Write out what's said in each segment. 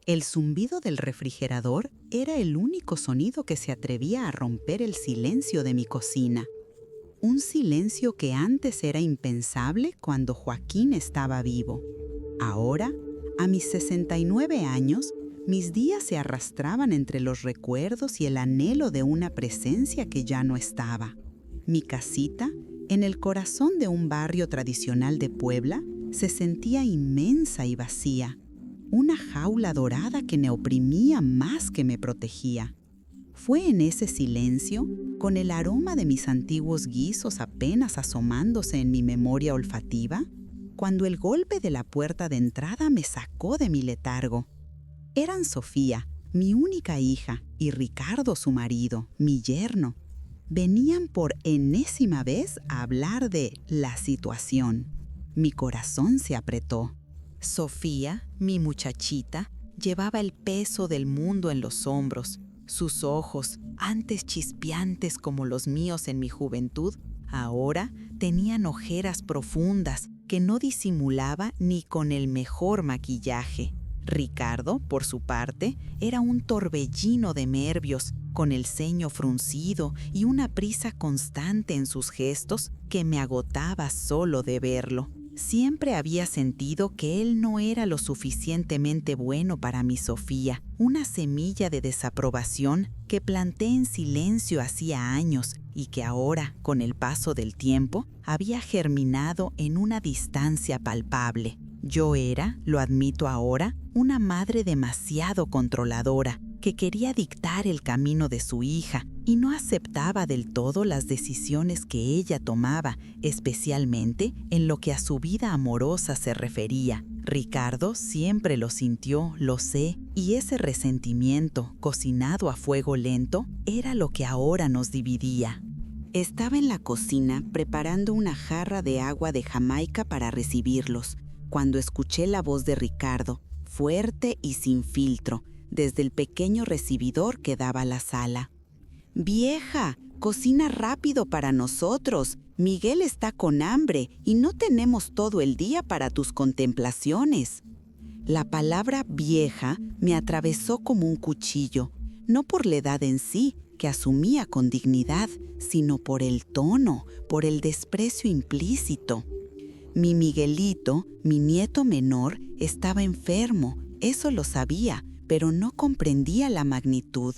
El zumbido del refrigerador era el único sonido que se atrevía a romper el silencio de mi cocina. Un silencio que antes era impensable cuando Joaquín estaba vivo. Ahora, a mis 69 años, mis días se arrastraban entre los recuerdos y el anhelo de una presencia que ya no estaba. Mi casita, en el corazón de un barrio tradicional de Puebla, se sentía inmensa y vacía. Una jaula dorada que me oprimía más que me protegía. Fue en ese silencio, con el aroma de mis antiguos guisos apenas asomándose en mi memoria olfativa, cuando el golpe de la puerta de entrada me sacó de mi letargo. Eran Sofía, mi única hija, y Ricardo, su marido, mi yerno. Venían por enésima vez a hablar de la situación. Mi corazón se apretó. Sofía, mi muchachita, llevaba el peso del mundo en los hombros. Sus ojos, antes chispeantes como los míos en mi juventud, ahora tenían ojeras profundas que no disimulaba ni con el mejor maquillaje. Ricardo, por su parte, era un torbellino de nervios, con el ceño fruncido y una prisa constante en sus gestos que me agotaba solo de verlo. Siempre había sentido que él no era lo suficientemente bueno para mi Sofía, una semilla de desaprobación que planté en silencio hacía años y que ahora, con el paso del tiempo, había germinado en una distancia palpable. Yo era, lo admito ahora, una madre demasiado controladora, que quería dictar el camino de su hija y no aceptaba del todo las decisiones que ella tomaba, especialmente en lo que a su vida amorosa se refería. Ricardo siempre lo sintió, lo sé, y ese resentimiento, cocinado a fuego lento, era lo que ahora nos dividía. Estaba en la cocina preparando una jarra de agua de Jamaica para recibirlos, cuando escuché la voz de Ricardo, fuerte y sin filtro, desde el pequeño recibidor que daba a la sala. «Vieja, cocina rápido para nosotros. Miguel está con hambre y no tenemos todo el día para tus contemplaciones». La palabra vieja me atravesó como un cuchillo, no por la edad en sí, que asumía con dignidad, sino por el tono, por el desprecio implícito. Mi Miguelito, mi nieto menor, estaba enfermo, eso lo sabía, pero no comprendía la magnitud.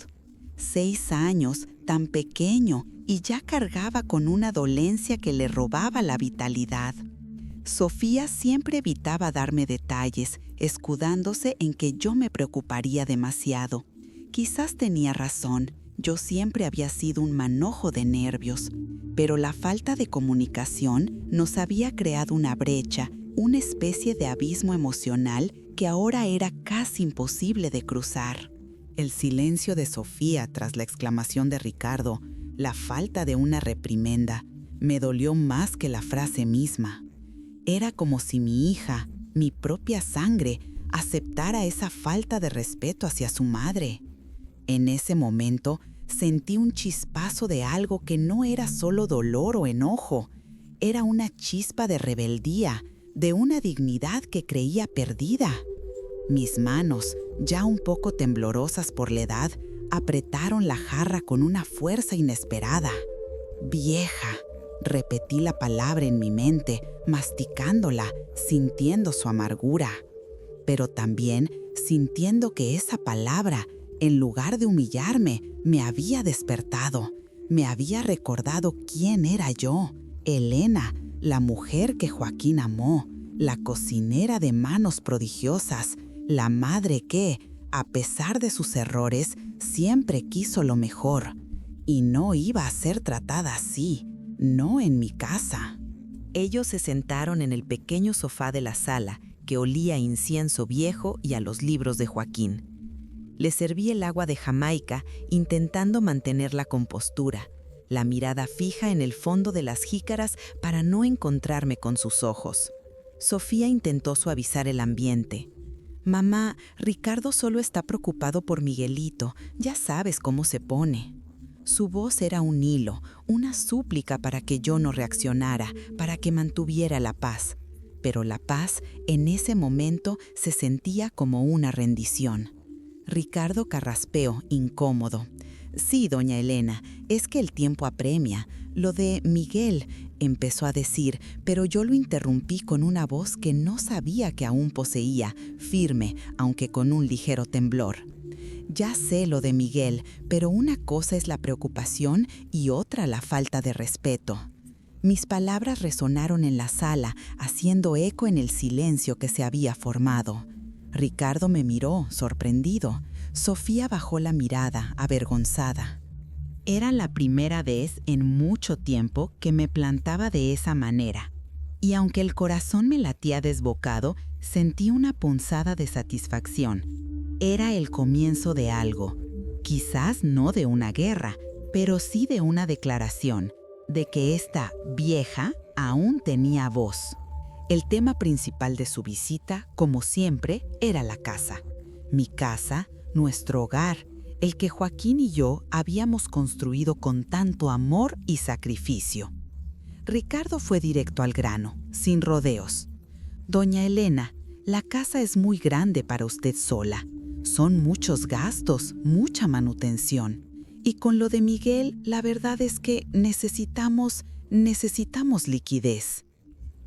6 años, tan pequeño, y ya cargaba con una dolencia que le robaba la vitalidad. Sofía siempre evitaba darme detalles, escudándose en que yo me preocuparía demasiado. Quizás tenía razón, yo siempre había sido un manojo de nervios, pero la falta de comunicación nos había creado una brecha, una especie de abismo emocional que ahora era casi imposible de cruzar. El silencio de Sofía tras la exclamación de Ricardo, la falta de una reprimenda, me dolió más que la frase misma. Era como si mi hija, mi propia sangre, aceptara esa falta de respeto hacia su madre. En ese momento sentí un chispazo de algo que no era solo dolor o enojo, era una chispa de rebeldía, de una dignidad que creía perdida. Mis manos, ya un poco temblorosas por la edad, apretaron la jarra con una fuerza inesperada. «Vieja», repetí la palabra en mi mente, masticándola, sintiendo su amargura, pero también sintiendo que esa palabra, en lugar de humillarme, me había despertado, me había recordado quién era yo, Elena, la mujer que Joaquín amó, la cocinera de manos prodigiosas, la madre que, a pesar de sus errores, siempre quiso lo mejor. Y no iba a ser tratada así, no en mi casa. Ellos se sentaron en el pequeño sofá de la sala, que olía a incienso viejo y a los libros de Joaquín. Le serví el agua de Jamaica, intentando mantener la compostura, la mirada fija en el fondo de las jícaras para no encontrarme con sus ojos. Sofía intentó suavizar el ambiente. «Mamá, Ricardo solo está preocupado por Miguelito, ya sabes cómo se pone». Su voz era un hilo, una súplica para que yo no reaccionara, para que mantuviera la paz. pero la paz en ese momento se sentía como una rendición. Ricardo carraspeó, incómodo. «Sí, doña Elena, es que el tiempo apremia. Lo de Miguel», empezó a decir, pero yo lo interrumpí con una voz que no sabía que aún poseía, firme, aunque con un ligero temblor. «Ya sé lo de Miguel, pero una cosa es la preocupación y otra la falta de respeto». Mis palabras resonaron en la sala, haciendo eco en el silencio que se había formado. Ricardo me miró, sorprendido. Sofía bajó la mirada, avergonzada. Era la primera vez en mucho tiempo que me plantaba de esa manera. Y aunque el corazón me latía desbocado, sentí una punzada de satisfacción. Era el comienzo de algo. Quizás no de una guerra, pero sí de una declaración, de que esta vieja aún tenía voz. El tema principal de su visita, como siempre, era la casa. Mi casa, nuestro hogar, el que Joaquín y yo habíamos construido con tanto amor y sacrificio. Ricardo fue directo al grano, sin rodeos. «Doña Elena, la casa es muy grande para usted sola. Son muchos gastos, mucha manutención. Y con lo de Miguel, la verdad es que necesitamos liquidez».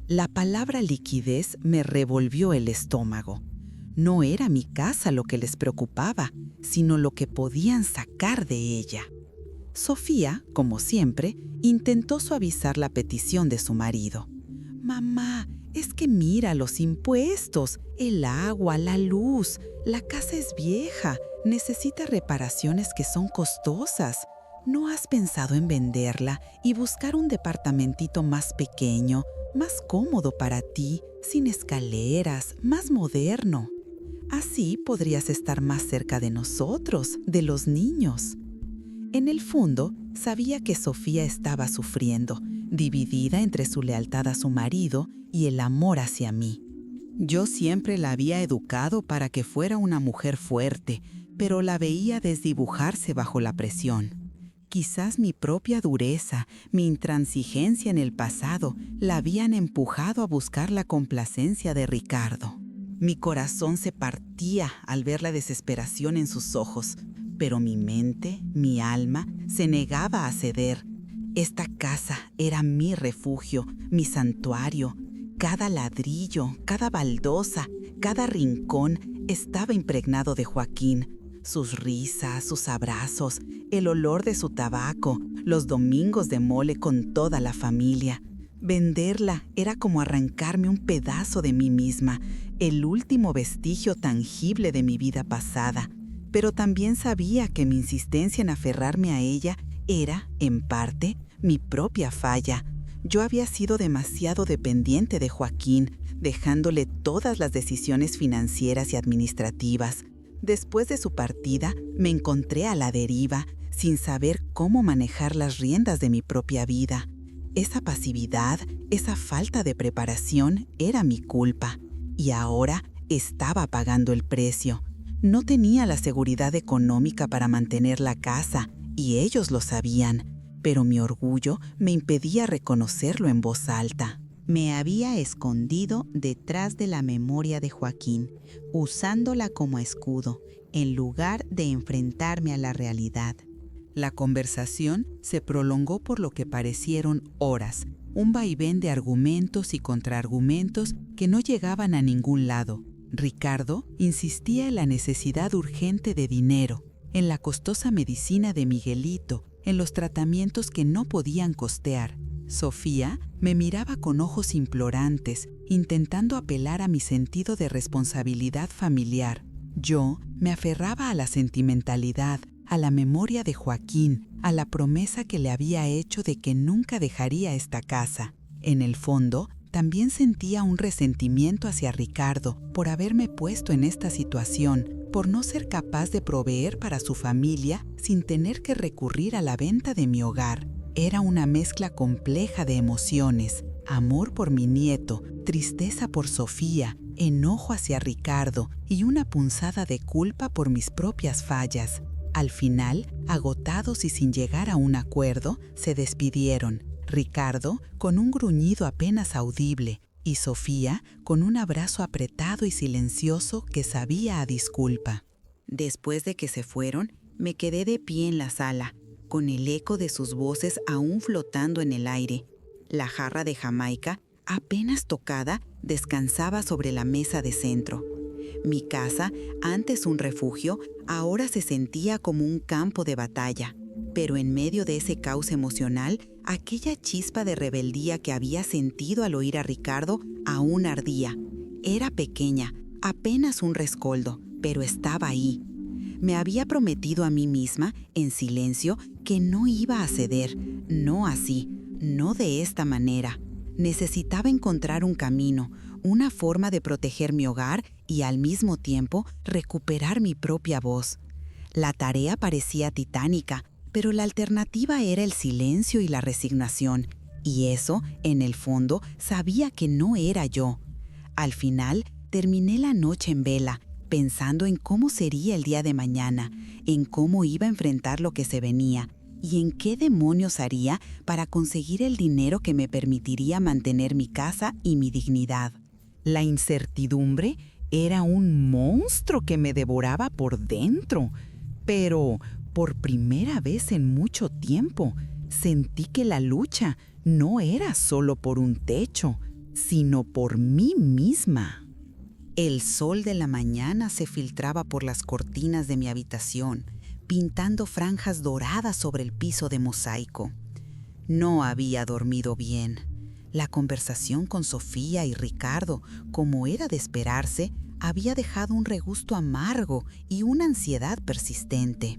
La palabra liquidez me revolvió el estómago. No era mi casa lo que les preocupaba, sino lo que podían sacar de ella. Sofía, como siempre, intentó suavizar la petición de su marido. «Mamá, es que mira los impuestos, el agua, la luz. La casa es vieja, necesita reparaciones que son costosas. ¿No has pensado en venderla y buscar un departamentito más pequeño, más cómodo para ti, sin escaleras, más moderno? Así podrías estar más cerca de nosotros, de los niños». En el fondo, sabía que Sofía estaba sufriendo, dividida entre su lealtad a su marido y el amor hacia mí. Yo siempre la había educado para que fuera una mujer fuerte, pero la veía desdibujarse bajo la presión. Quizás mi propia dureza, mi intransigencia en el pasado, la habían empujado a buscar la complacencia de Ricardo. Mi corazón se partía al ver la desesperación en sus ojos, pero mi mente, mi alma, se negaba a ceder. Esta casa era mi refugio, mi santuario. Cada ladrillo, cada baldosa, cada rincón estaba impregnado de Joaquín. Sus risas, sus abrazos, el olor de su tabaco, los domingos de mole con toda la familia. Venderla era como arrancarme un pedazo de mí misma, el último vestigio tangible de mi vida pasada. Pero también sabía que mi insistencia en aferrarme a ella era, en parte, mi propia falla. Yo había sido demasiado dependiente de Joaquín, dejándole todas las decisiones financieras y administrativas. Después de su partida, me encontré a la deriva, sin saber cómo manejar las riendas de mi propia vida. Esa pasividad, esa falta de preparación era mi culpa. Y ahora estaba pagando el precio. No tenía la seguridad económica para mantener la casa, y ellos lo sabían, pero mi orgullo me impedía reconocerlo en voz alta. Me había escondido detrás de la memoria de Joaquín, usándola como escudo, en lugar de enfrentarme a la realidad. La conversación se prolongó por lo que parecieron horas, un vaivén de argumentos y contraargumentos que no llegaban a ningún lado. Ricardo insistía en la necesidad urgente de dinero, en la costosa medicina de Miguelito, en los tratamientos que no podían costear. Sofía me miraba con ojos implorantes, intentando apelar a mi sentido de responsabilidad familiar. Yo me aferraba a la sentimentalidad, a la memoria de Joaquín, a la promesa que le había hecho de que nunca dejaría esta casa. En el fondo, también sentía un resentimiento hacia Ricardo por haberme puesto en esta situación, por no ser capaz de proveer para su familia sin tener que recurrir a la venta de mi hogar. Era una mezcla compleja de emociones, amor por mi nieto, tristeza por Sofía, enojo hacia Ricardo y una punzada de culpa por mis propias fallas. Al final, agotados y sin llegar a un acuerdo, se despidieron. Ricardo con un gruñido apenas audible y Sofía con un abrazo apretado y silencioso que sabía a disculpa. Después de que se fueron, me quedé de pie en la sala, con el eco de sus voces aún flotando en el aire. La jarra de Jamaica, apenas tocada, descansaba sobre la mesa de centro. Mi casa, antes un refugio, ahora se sentía como un campo de batalla. Pero en medio de ese caos emocional, aquella chispa de rebeldía que había sentido al oír a Ricardo aún ardía. Era pequeña, apenas un rescoldo, pero estaba ahí. Me había prometido a mí misma, en silencio, que no iba a ceder, no así, no de esta manera. Necesitaba encontrar un camino, una forma de proteger mi hogar y al mismo tiempo recuperar mi propia voz. La tarea parecía titánica, pero la alternativa era el silencio y la resignación, y eso, en el fondo, sabía que no era yo. Al final, terminé la noche en vela, pensando en cómo sería el día de mañana, en cómo iba a enfrentar lo que se venía, y en qué demonios haría para conseguir el dinero que me permitiría mantener mi casa y mi dignidad. La incertidumbre era un monstruo que me devoraba por dentro, pero por primera vez en mucho tiempo sentí que la lucha no era solo por un techo, sino por mí misma. El sol de la mañana se filtraba por las cortinas de mi habitación, pintando franjas doradas sobre el piso de mosaico. No había dormido bien. La conversación con Sofía y Ricardo, como era de esperarse, había dejado un regusto amargo y una ansiedad persistente.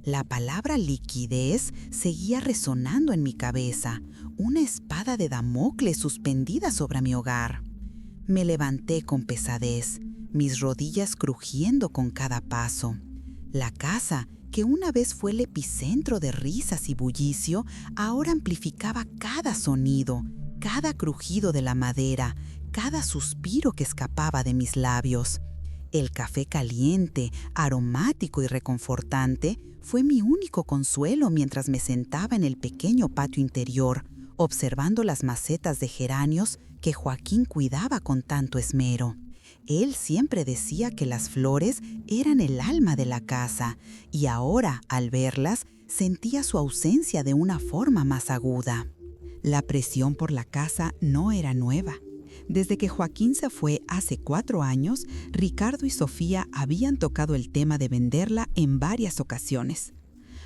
La palabra liquidez seguía resonando en mi cabeza, una espada de Damocles suspendida sobre mi hogar. Me levanté con pesadez, mis rodillas crujiendo con cada paso. La casa, que una vez fue el epicentro de risas y bullicio, ahora amplificaba cada sonido, cada crujido de la madera, cada suspiro que escapaba de mis labios. El café caliente, aromático y reconfortante fue mi único consuelo mientras me sentaba en el pequeño patio interior, observando las macetas de geranios que Joaquín cuidaba con tanto esmero. Él siempre decía que las flores eran el alma de la casa, y ahora, al verlas, sentía su ausencia de una forma más aguda. La presión por la casa no era nueva. Desde que Joaquín se fue hace 4 años, Ricardo y Sofía habían tocado el tema de venderla en varias ocasiones.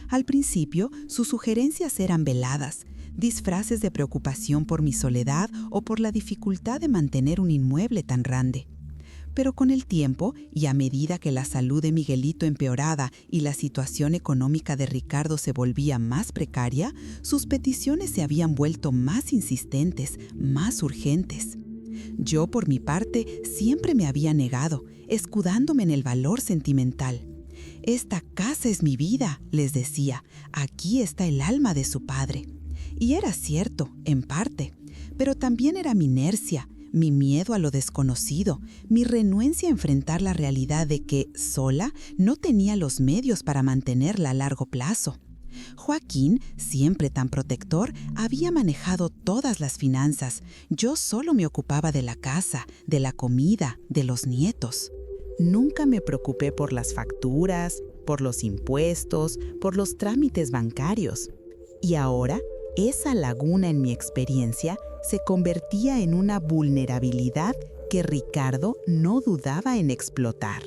Al principio, sus sugerencias eran veladas, disfraces de preocupación por mi soledad o por la dificultad de mantener un inmueble tan grande. Pero con el tiempo, y a medida que la salud de Miguelito empeoraba y la situación económica de Ricardo se volvía más precaria, sus peticiones se habían vuelto más insistentes, más urgentes. Yo, por mi parte, siempre me había negado, escudándome en el valor sentimental. «Esta casa es mi vida», les decía, «aquí está el alma de su padre». Y era cierto, en parte, pero también era mi inercia, mi miedo a lo desconocido, mi renuencia a enfrentar la realidad de que, sola, no tenía los medios para mantenerla a largo plazo. Joaquín, siempre tan protector, había manejado todas las finanzas. Yo solo me ocupaba de la casa, de la comida, de los nietos. Nunca me preocupé por las facturas, por los impuestos, por los trámites bancarios. Y ahora, esa laguna en mi experiencia se convertía en una vulnerabilidad que Ricardo no dudaba en explotar.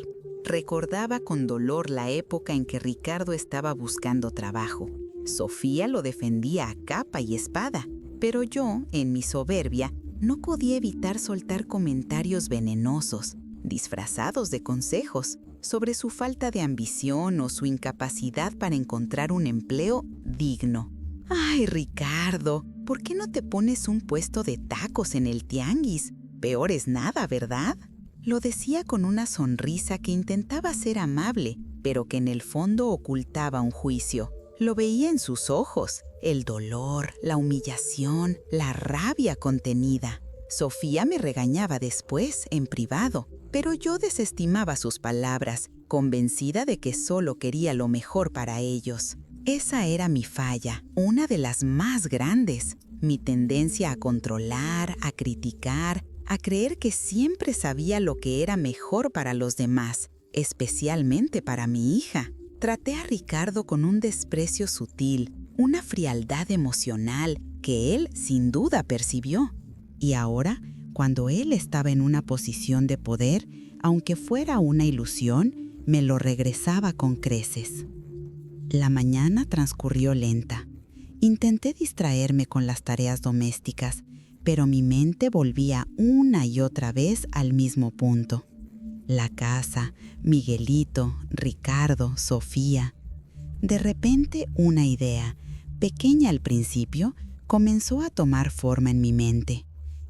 Recordaba con dolor la época en que Ricardo estaba buscando trabajo. Sofía lo defendía a capa y espada, pero yo, en mi soberbia, no podía evitar soltar comentarios venenosos, disfrazados de consejos, sobre su falta de ambición o su incapacidad para encontrar un empleo digno. «Ay, Ricardo, ¿por qué no te pones un puesto de tacos en el tianguis? Peor es nada, ¿verdad?». Lo decía con una sonrisa que intentaba ser amable, pero que en el fondo ocultaba un juicio. Lo veía en sus ojos, el dolor, la humillación, la rabia contenida. Sofía me regañaba después, en privado, pero yo desestimaba sus palabras, convencida de que solo quería lo mejor para ellos. Esa era mi falla, una de las más grandes, mi tendencia a controlar, a criticar, a creer que siempre sabía lo que era mejor para los demás, especialmente para mi hija. Traté a Ricardo con un desprecio sutil, una frialdad emocional que él sin duda percibió. Y ahora, cuando él estaba en una posición de poder, aunque fuera una ilusión, me lo regresaba con creces. La mañana transcurrió lenta. Intenté distraerme con las tareas domésticas, pero mi mente volvía una y otra vez al mismo punto. La casa, Miguelito, Ricardo, Sofía. De repente una idea, pequeña al principio, comenzó a tomar forma en mi mente.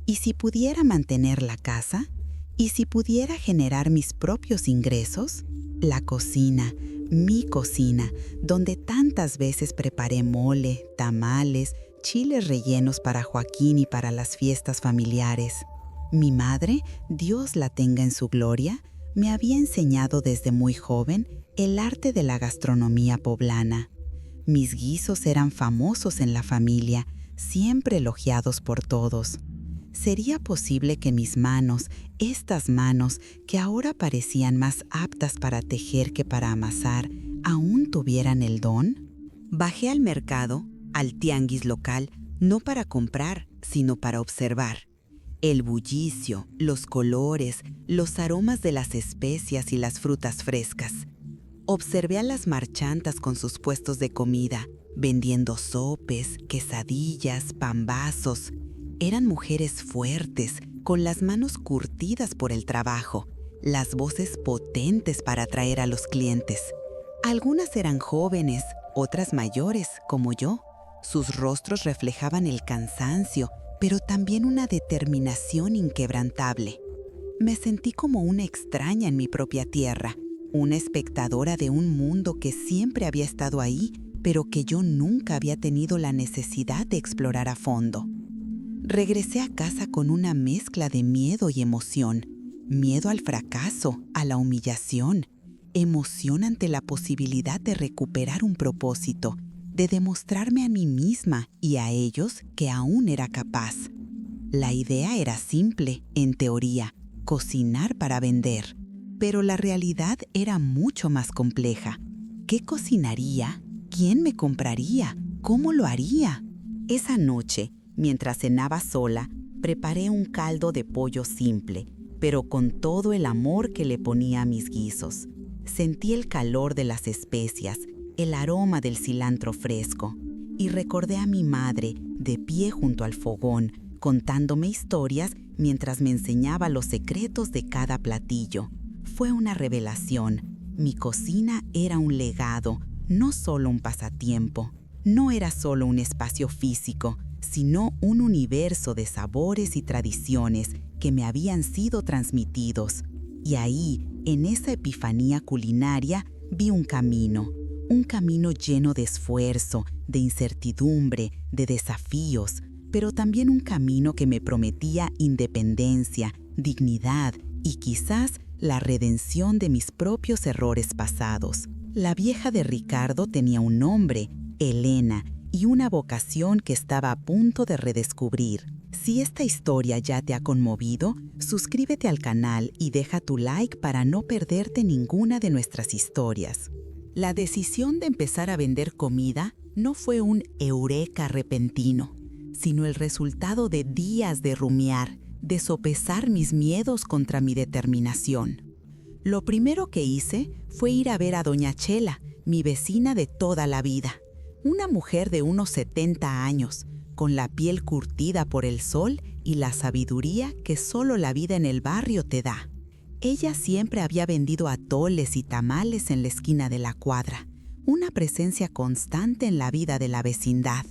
¿Y si pudiera mantener la casa? ¿Y si pudiera generar mis propios ingresos? La cocina, mi cocina, donde tantas veces preparé mole, tamales, chiles rellenos para Joaquín y para las fiestas familiares. Mi madre, Dios la tenga en su gloria, me había enseñado desde muy joven el arte de la gastronomía poblana. Mis guisos eran famosos en la familia, siempre elogiados por todos. ¿Sería posible que mis manos, estas manos que ahora parecían más aptas para tejer que para amasar, aún tuvieran el don? Bajé al mercado, al tianguis local, no para comprar, sino para observar. El bullicio, los colores, los aromas de las especias y las frutas frescas. Observé a las marchantas con sus puestos de comida, vendiendo sopes, quesadillas, pambazos. Eran mujeres fuertes, con las manos curtidas por el trabajo, las voces potentes para atraer a los clientes. Algunas eran jóvenes, otras mayores, como yo. Sus rostros reflejaban el cansancio, pero también una determinación inquebrantable. Me sentí como una extraña en mi propia tierra, una espectadora de un mundo que siempre había estado ahí, pero que yo nunca había tenido la necesidad de explorar a fondo. Regresé a casa con una mezcla de miedo y emoción. Miedo al fracaso, a la humillación. Emoción ante la posibilidad de recuperar un propósito, de demostrarme a mí misma y a ellos que aún era capaz. La idea era simple, en teoría, cocinar para vender. Pero la realidad era mucho más compleja. ¿Qué cocinaría? ¿Quién me compraría? ¿Cómo lo haría? Esa noche, mientras cenaba sola, preparé un caldo de pollo simple, pero con todo el amor que le ponía a mis guisos. Sentí el calor de las especias, el aroma del cilantro fresco, y recordé a mi madre, de pie junto al fogón, contándome historias mientras me enseñaba los secretos de cada platillo. Fue una revelación. Mi cocina era un legado, no solo un pasatiempo. No era solo un espacio físico, sino un universo de sabores y tradiciones que me habían sido transmitidos. Y ahí, en esa epifanía culinaria, vi un camino lleno de esfuerzo, de incertidumbre, de desafíos, pero también un camino que me prometía independencia, dignidad y quizás la redención de mis propios errores pasados. La vieja de Ricardo tenía un nombre, Elena, y una vocación que estaba a punto de redescubrir. Si esta historia ya te ha conmovido, suscríbete al canal y deja tu like para no perderte ninguna de nuestras historias. La decisión de empezar a vender comida no fue un eureka repentino, sino el resultado de días de rumiar, de sopesar mis miedos contra mi determinación. Lo primero que hice fue ir a ver a doña Chela, mi vecina de toda la vida. Una mujer de unos 70 años, con la piel curtida por el sol y la sabiduría que solo la vida en el barrio te da. Ella siempre había vendido atoles y tamales en la esquina de la cuadra, una presencia constante en la vida de la vecindad.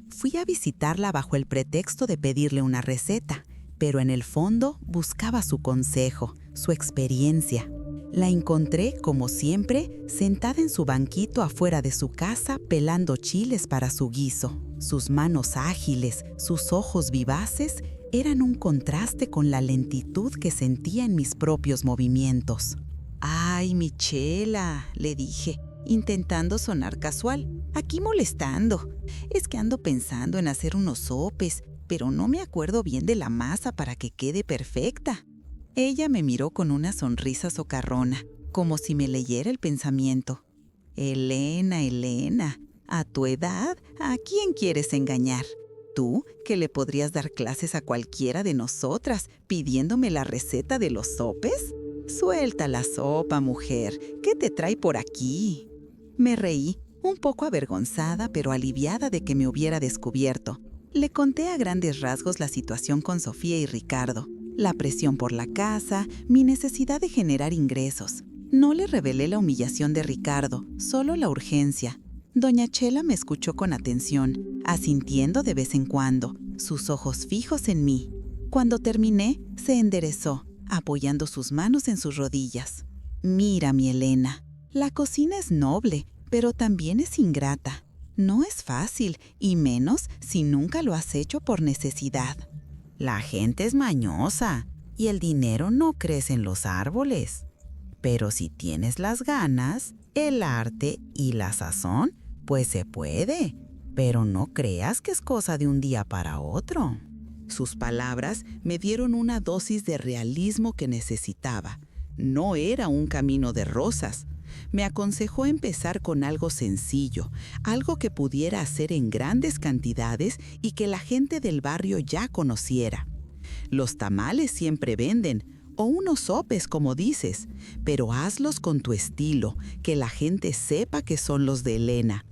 Fui a visitarla bajo el pretexto de pedirle una receta, pero en el fondo buscaba su consejo, su experiencia. La encontré, como siempre, sentada en su banquito afuera de su casa pelando chiles para su guiso. Sus manos ágiles, sus ojos vivaces, eran un contraste con la lentitud que sentía en mis propios movimientos. «Ay, mi Chela», le dije, intentando sonar casual. «Aquí molestando. Es que ando pensando en hacer unos sopes. pero no me acuerdo bien de la masa para que quede perfecta. Ella me miró con una sonrisa socarrona, como si me leyera el pensamiento. Elena, Elena, a tu edad, ¿a quién quieres engañar? Tú, que le podrías dar clases a cualquiera de nosotras pidiéndome la receta de los sopes. Suelta la sopa, mujer, ¿qué te trae por aquí? Me reí, un poco avergonzada pero aliviada de que me hubiera descubierto. Le conté a grandes rasgos la situación con Sofía y Ricardo, la presión por la casa, mi necesidad de generar ingresos. No le revelé la humillación de Ricardo, solo la urgencia. Doña Chela me escuchó con atención, asintiendo de vez en cuando, sus ojos fijos en mí. Cuando terminé, se enderezó, apoyando sus manos en sus rodillas. Mira, mi Elena, la cocina es noble, pero también es ingrata. No es fácil, y menos si nunca lo has hecho por necesidad. La gente es mañosa, y el dinero no crece en los árboles. Pero si tienes las ganas, el arte y la sazón, pues se puede. Pero no creas que es cosa de un día para otro. Sus palabras me dieron una dosis de realismo que necesitaba. No era un camino de rosas. Me aconsejó empezar con algo sencillo, algo que pudiera hacer en grandes cantidades y que la gente del barrio ya conociera. Los tamales siempre venden, o unos sopes, como dices, pero hazlos con tu estilo, que la gente sepa que son los de Elena.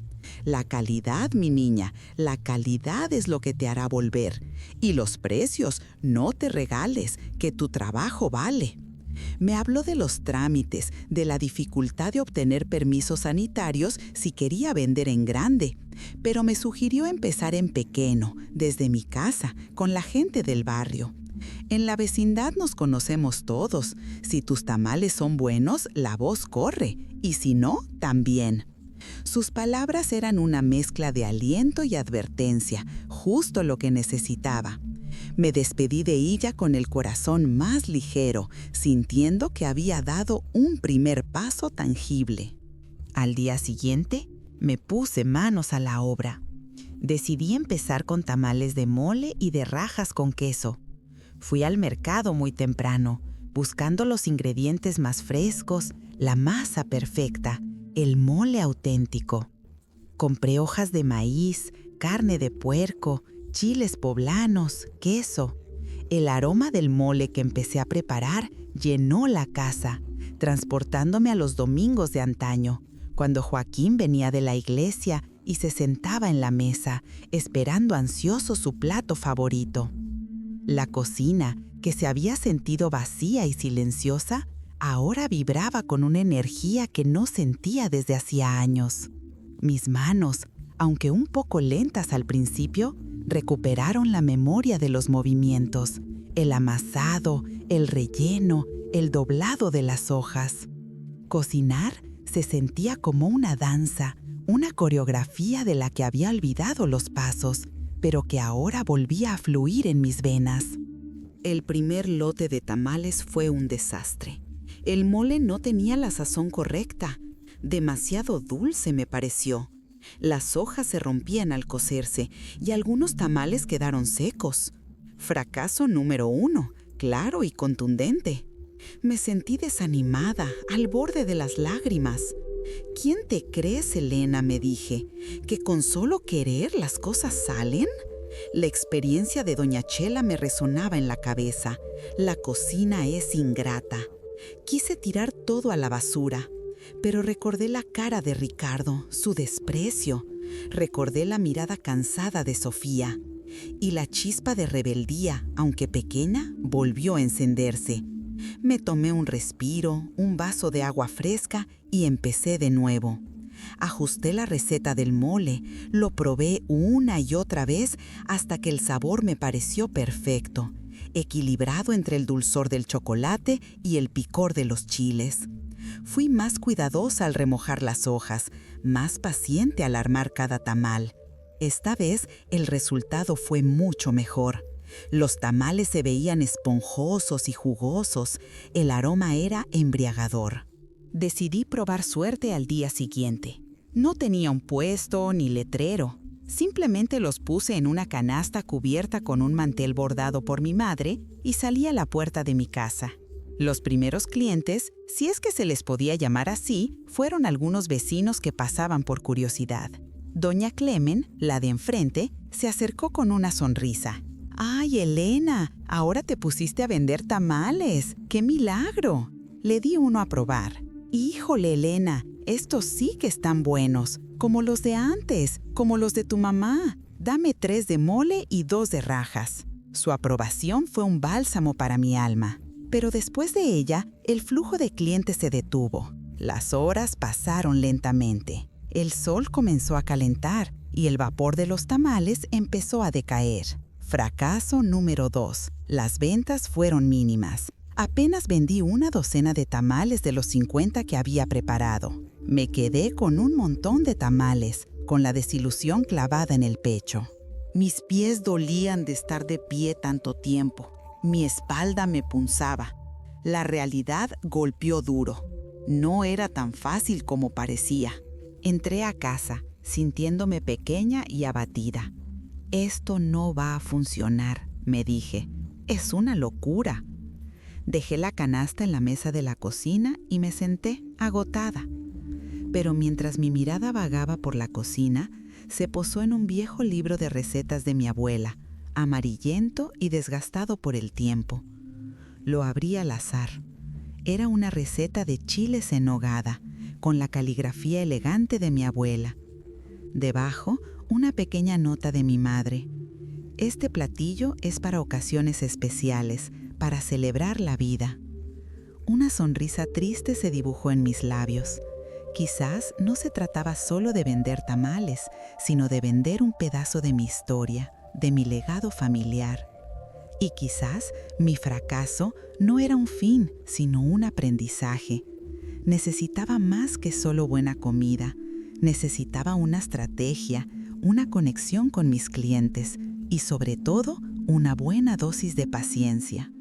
La calidad, mi niña, la calidad es lo que te hará volver. Y los precios, no te regales, que tu trabajo vale. Me habló de los trámites, de la dificultad de obtener permisos sanitarios si quería vender en grande, pero me sugirió empezar en pequeño, desde mi casa, con la gente del barrio. En la vecindad nos conocemos todos. Si tus tamales son buenos, la voz corre, y si no, también. Sus palabras eran una mezcla de aliento y advertencia, justo lo que necesitaba. Me despedí de ella con el corazón más ligero, sintiendo que había dado un primer paso tangible. Al día siguiente, me puse manos a la obra. Decidí empezar con tamales de mole y de rajas con queso. Fui al mercado muy temprano, buscando los ingredientes más frescos, la masa perfecta, el mole auténtico. Compré hojas de maíz, carne de puerco, chiles poblanos, queso. El aroma del mole que empecé a preparar llenó la casa, transportándome a los domingos de antaño, cuando Joaquín venía de la iglesia y se sentaba en la mesa, esperando ansioso su plato favorito. La cocina, que se había sentido vacía y silenciosa, ahora vibraba con una energía que no sentía desde hacía años. Mis manos, aunque un poco lentas al principio, recuperaron la memoria de los movimientos, el amasado, el relleno, el doblado de las hojas. Cocinar se sentía como una danza, una coreografía de la que había olvidado los pasos, pero que ahora volvía a fluir en mis venas. El primer lote de tamales fue un desastre. El mole no tenía la sazón correcta. Demasiado dulce me pareció. Las hojas se rompían al cocerse y algunos tamales quedaron secos. Fracaso número 1, claro y contundente. Me sentí desanimada, al borde de las lágrimas. ¿Quién te crees, Elena?, me dije, ¿que con solo querer las cosas salen? La experiencia de Doña Chela me resonaba en la cabeza. La cocina es ingrata. Quise tirar todo a la basura, pero recordé la cara de Ricardo, su desprecio. Recordé la mirada cansada de Sofía. Y la chispa de rebeldía, aunque pequeña, volvió a encenderse. Me tomé un respiro, un vaso de agua fresca y empecé de nuevo. Ajusté la receta del mole, lo probé una y otra vez hasta que el sabor me pareció perfecto, equilibrado entre el dulzor del chocolate y el picor de los chiles. Fui más cuidadosa al remojar las hojas, más paciente al armar cada tamal. Esta vez el resultado fue mucho mejor. Los tamales se veían esponjosos y jugosos, el aroma era embriagador. Decidí probar suerte al día siguiente. No tenía un puesto ni letrero. Simplemente los puse en una canasta cubierta con un mantel bordado por mi madre y salí a la puerta de mi casa. Los primeros clientes, si es que se les podía llamar así, fueron algunos vecinos que pasaban por curiosidad. Doña Clemen, la de enfrente, se acercó con una sonrisa. ¡Ay, Elena! Ahora te pusiste a vender tamales. ¡Qué milagro! Le di uno a probar. ¡Híjole, Elena! Estos sí que están buenos, como los de antes, como los de tu mamá. Dame 3 de mole y 2 de rajas. Su aprobación fue un bálsamo para mi alma. Pero después de ella, el flujo de clientes se detuvo. Las horas pasaron lentamente. El sol comenzó a calentar y el vapor de los tamales empezó a decaer. Fracaso número 2. Las ventas fueron mínimas. Apenas vendí una docena de tamales de los 50 que había preparado. Me quedé con un montón de tamales, con la desilusión clavada en el pecho. Mis pies dolían de estar de pie tanto tiempo. Mi espalda me punzaba. La realidad golpeó duro. No era tan fácil como parecía. Entré a casa, sintiéndome pequeña y abatida. Esto no va a funcionar, me dije. Es una locura. Dejé la canasta en la mesa de la cocina y me senté, agotada. Pero mientras mi mirada vagaba por la cocina, se posó en un viejo libro de recetas de mi abuela, amarillento y desgastado por el tiempo. Lo abrí al azar. Era una receta de chiles en nogada, con la caligrafía elegante de mi abuela. Debajo, una pequeña nota de mi madre. Este platillo es para ocasiones especiales, para celebrar la vida. Una sonrisa triste se dibujó en mis labios. Quizás no se trataba solo de vender tamales, sino de vender un pedazo de mi historia, de mi legado familiar. Y quizás mi fracaso no era un fin, sino un aprendizaje. Necesitaba más que solo buena comida. Necesitaba una estrategia, una conexión con mis clientes y, sobre todo, una buena dosis de paciencia.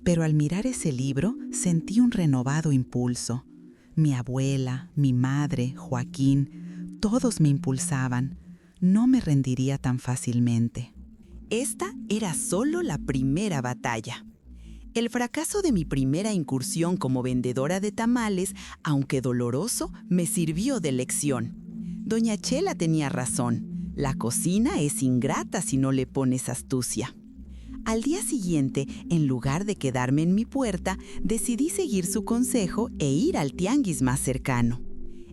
Pero al mirar ese libro, sentí un renovado impulso. Mi abuela, mi madre, Joaquín, todos me impulsaban. No me rendiría tan fácilmente. Esta era solo la primera batalla. El fracaso de mi primera incursión como vendedora de tamales, aunque doloroso, me sirvió de lección. Doña Chela tenía razón. La cocina es ingrata si no le pones astucia. Al día siguiente, en lugar de quedarme en mi puerta, decidí seguir su consejo e ir al tianguis más cercano.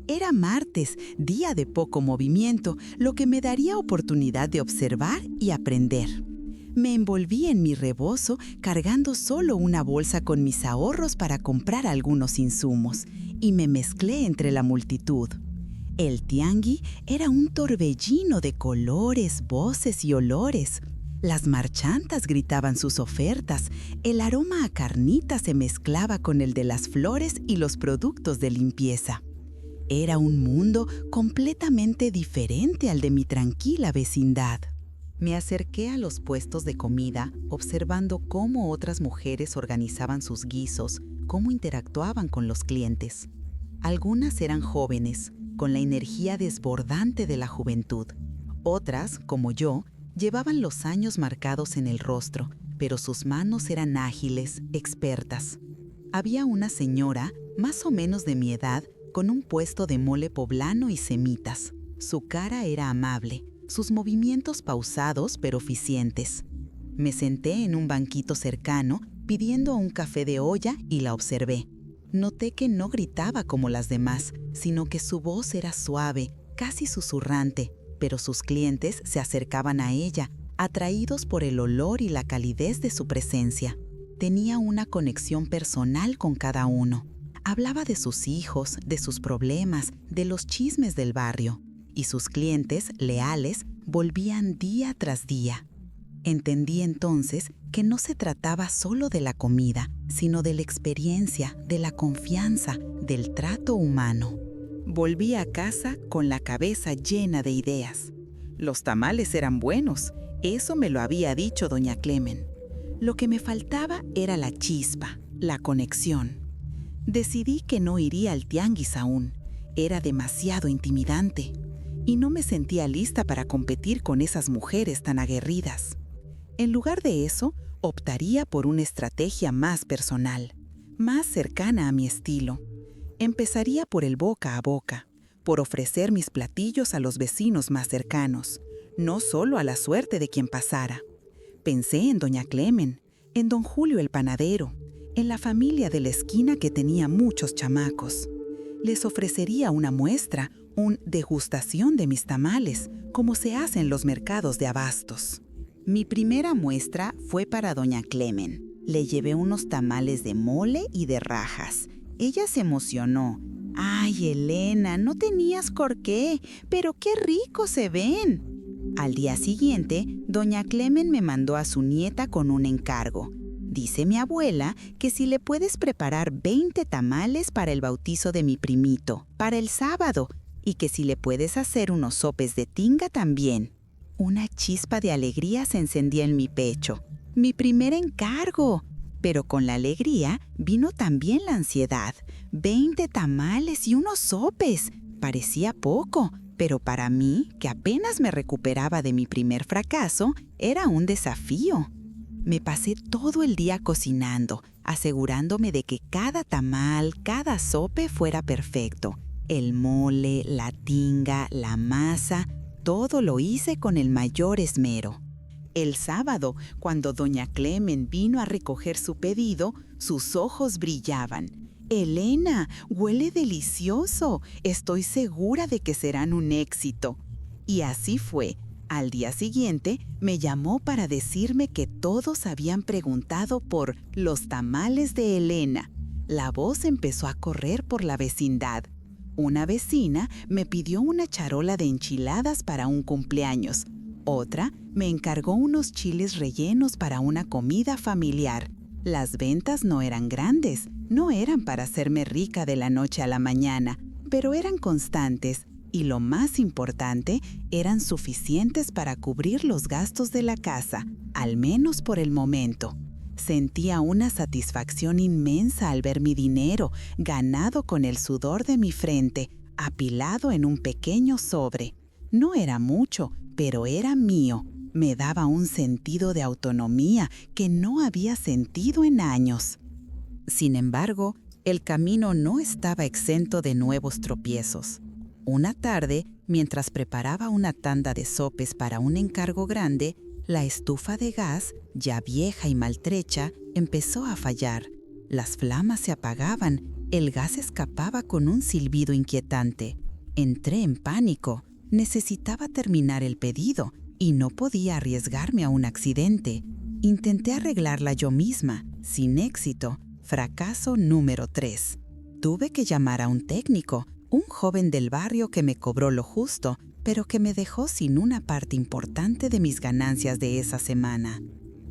Era martes, día de poco movimiento, lo que me daría oportunidad de observar y aprender. Me envolví en mi rebozo cargando solo una bolsa con mis ahorros para comprar algunos insumos y me mezclé entre la multitud. El tianguis era un torbellino de colores, voces y olores. Las marchantas gritaban sus ofertas, el aroma a carnita se mezclaba con el de las flores y los productos de limpieza. Era un mundo completamente diferente al de mi tranquila vecindad. Me acerqué a los puestos de comida, observando cómo otras mujeres organizaban sus guisos, cómo interactuaban con los clientes. Algunas eran jóvenes, con la energía desbordante de la juventud. Otras, como yo, llevaban los años marcados en el rostro, pero sus manos eran ágiles, expertas. Había una señora, más o menos de mi edad, con un puesto de mole poblano y semitas. Su cara era amable, sus movimientos pausados pero eficientes. Me senté en un banquito cercano, pidiendo un café de olla y la observé. Noté que no gritaba como las demás, sino que su voz era suave, casi susurrante, pero sus clientes se acercaban a ella, atraídos por el olor y la calidez de su presencia. Tenía una conexión personal con cada uno. Hablaba de sus hijos, de sus problemas, de los chismes del barrio. Y sus clientes, leales, volvían día tras día. Entendí entonces que no se trataba solo de la comida, sino de la experiencia, de la confianza, del trato humano. Volví a casa con la cabeza llena de ideas. Los tamales eran buenos, eso me lo había dicho doña Clemen. Lo que me faltaba era la chispa, la conexión. Decidí que no iría al tianguis aún, era demasiado intimidante. y no me sentía lista para competir con esas mujeres tan aguerridas. En lugar de eso, optaría por una estrategia más personal, más cercana a mi estilo. Empezaría por el boca a boca, por ofrecer mis platillos a los vecinos más cercanos, no solo a la suerte de quien pasara. Pensé en doña Clemen, en don Julio el panadero, en la familia de la esquina que tenía muchos chamacos. Les ofrecería una muestra, una degustación de mis tamales, como se hace en los mercados de abastos. Mi primera muestra fue para doña Clemen. Le llevé unos tamales de mole y de rajas. Ella se emocionó. ¡Ay, Elena, no tenías corqué! ¡Pero qué ricos se ven! Al día siguiente, doña Clemen me mandó a su nieta con un encargo. Dice mi abuela que si le puedes preparar 20 tamales para el bautizo de mi primito, para el sábado, y que si le puedes hacer unos sopes de tinga también. Una chispa de alegría se encendía en mi pecho. ¡Mi primer encargo! Pero con la alegría vino también la ansiedad. 20 tamales y unos sopes. Parecía poco, pero para mí, que apenas me recuperaba de mi primer fracaso, era un desafío. Me pasé todo el día cocinando, asegurándome de que cada tamal, cada sope fuera perfecto. El mole, la tinga, la masa, todo lo hice con el mayor esmero. El sábado, cuando doña Clemen vino a recoger su pedido, sus ojos brillaban. «Elena, huele delicioso. Estoy segura de que serán un éxito». Y así fue. Al día siguiente, me llamó para decirme que todos habían preguntado por los tamales de Elena. La voz empezó a correr por la vecindad. Una vecina me pidió una charola de enchiladas para un cumpleaños. Otra me encargó unos chiles rellenos para una comida familiar. Las ventas no eran grandes, no eran para hacerme rica de la noche a la mañana, pero eran constantes y lo más importante, eran suficientes para cubrir los gastos de la casa, al menos por el momento. Sentía una satisfacción inmensa al ver mi dinero, ganado con el sudor de mi frente, apilado en un pequeño sobre. No era mucho, pero era mío. Me daba un sentido de autonomía que no había sentido en años. Sin embargo, el camino no estaba exento de nuevos tropiezos. Una tarde, mientras preparaba una tanda de sopes para un encargo grande, la estufa de gas, ya vieja y maltrecha, empezó a fallar. Las flamas se apagaban, el gas escapaba con un silbido inquietante. Entré en pánico. Necesitaba terminar el pedido y no podía arriesgarme a un accidente. Intenté arreglarla yo misma, sin éxito. Fracaso número 3. Tuve que llamar a un técnico, un joven del barrio que me cobró lo justo, pero que me dejó sin una parte importante de mis ganancias de esa semana.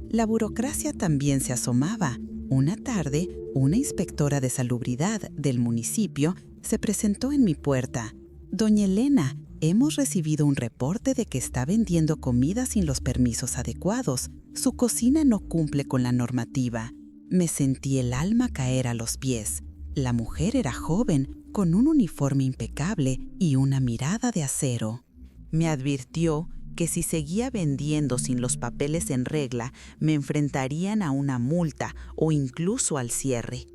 La burocracia también se asomaba. Una tarde, una inspectora de salubridad del municipio se presentó en mi puerta. «Doña Elena, hemos recibido un reporte de que está vendiendo comida sin los permisos adecuados. Su cocina no cumple con la normativa». Me sentí el alma caer a los pies. La mujer era joven, con un uniforme impecable y una mirada de acero. Me advirtió que si seguía vendiendo sin los papeles en regla, me enfrentarían a una multa o incluso al cierre.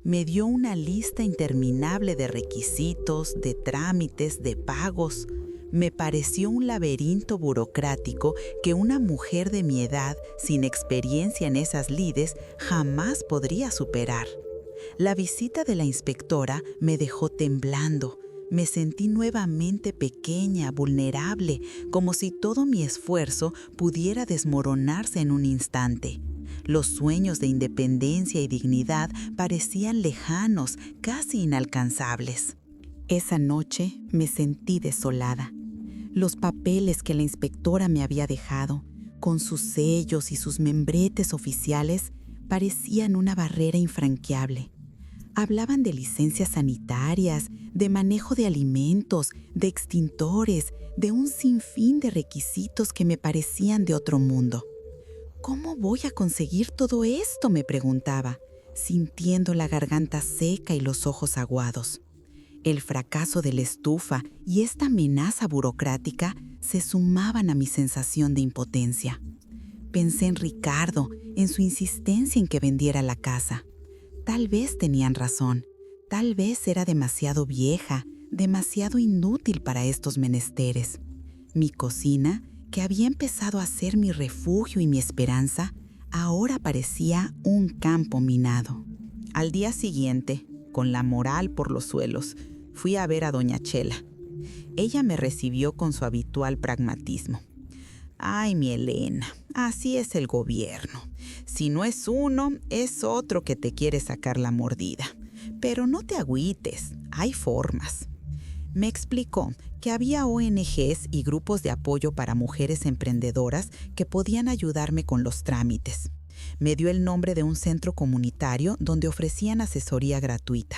Me dio una lista interminable de requisitos, de trámites, de pagos. Me pareció un laberinto burocrático que una mujer de mi edad, sin experiencia en esas lides, jamás podría superar. La visita de la inspectora me dejó temblando. Me sentí nuevamente pequeña, vulnerable, como si todo mi esfuerzo pudiera desmoronarse en un instante. Los sueños de independencia y dignidad parecían lejanos, casi inalcanzables. Esa noche me sentí desolada. Los papeles que la inspectora me había dejado, con sus sellos y sus membretes oficiales, parecían una barrera infranqueable. Hablaban de licencias sanitarias, de manejo de alimentos, de extintores, de un sinfín de requisitos que me parecían de otro mundo. ¿Cómo voy a conseguir todo esto?, me preguntaba, sintiendo la garganta seca y los ojos aguados. El fracaso de la estufa y esta amenaza burocrática se sumaban a mi sensación de impotencia. Pensé en Ricardo, en su insistencia en que vendiera la casa. Tal vez tenían razón, tal vez era demasiado vieja, demasiado inútil para estos menesteres. Mi cocina, que había empezado a ser mi refugio y mi esperanza, ahora parecía un campo minado. Al día siguiente, con la moral por los suelos, fui a ver a doña Chela. Ella me recibió con su habitual pragmatismo. Ay, mi Elena, así es el gobierno. Si no es uno, es otro que te quiere sacar la mordida. Pero no te agüites, hay formas. Me explicó que había ONGs y grupos de apoyo para mujeres emprendedoras que podían ayudarme con los trámites. Me dio el nombre de un centro comunitario donde ofrecían asesoría gratuita.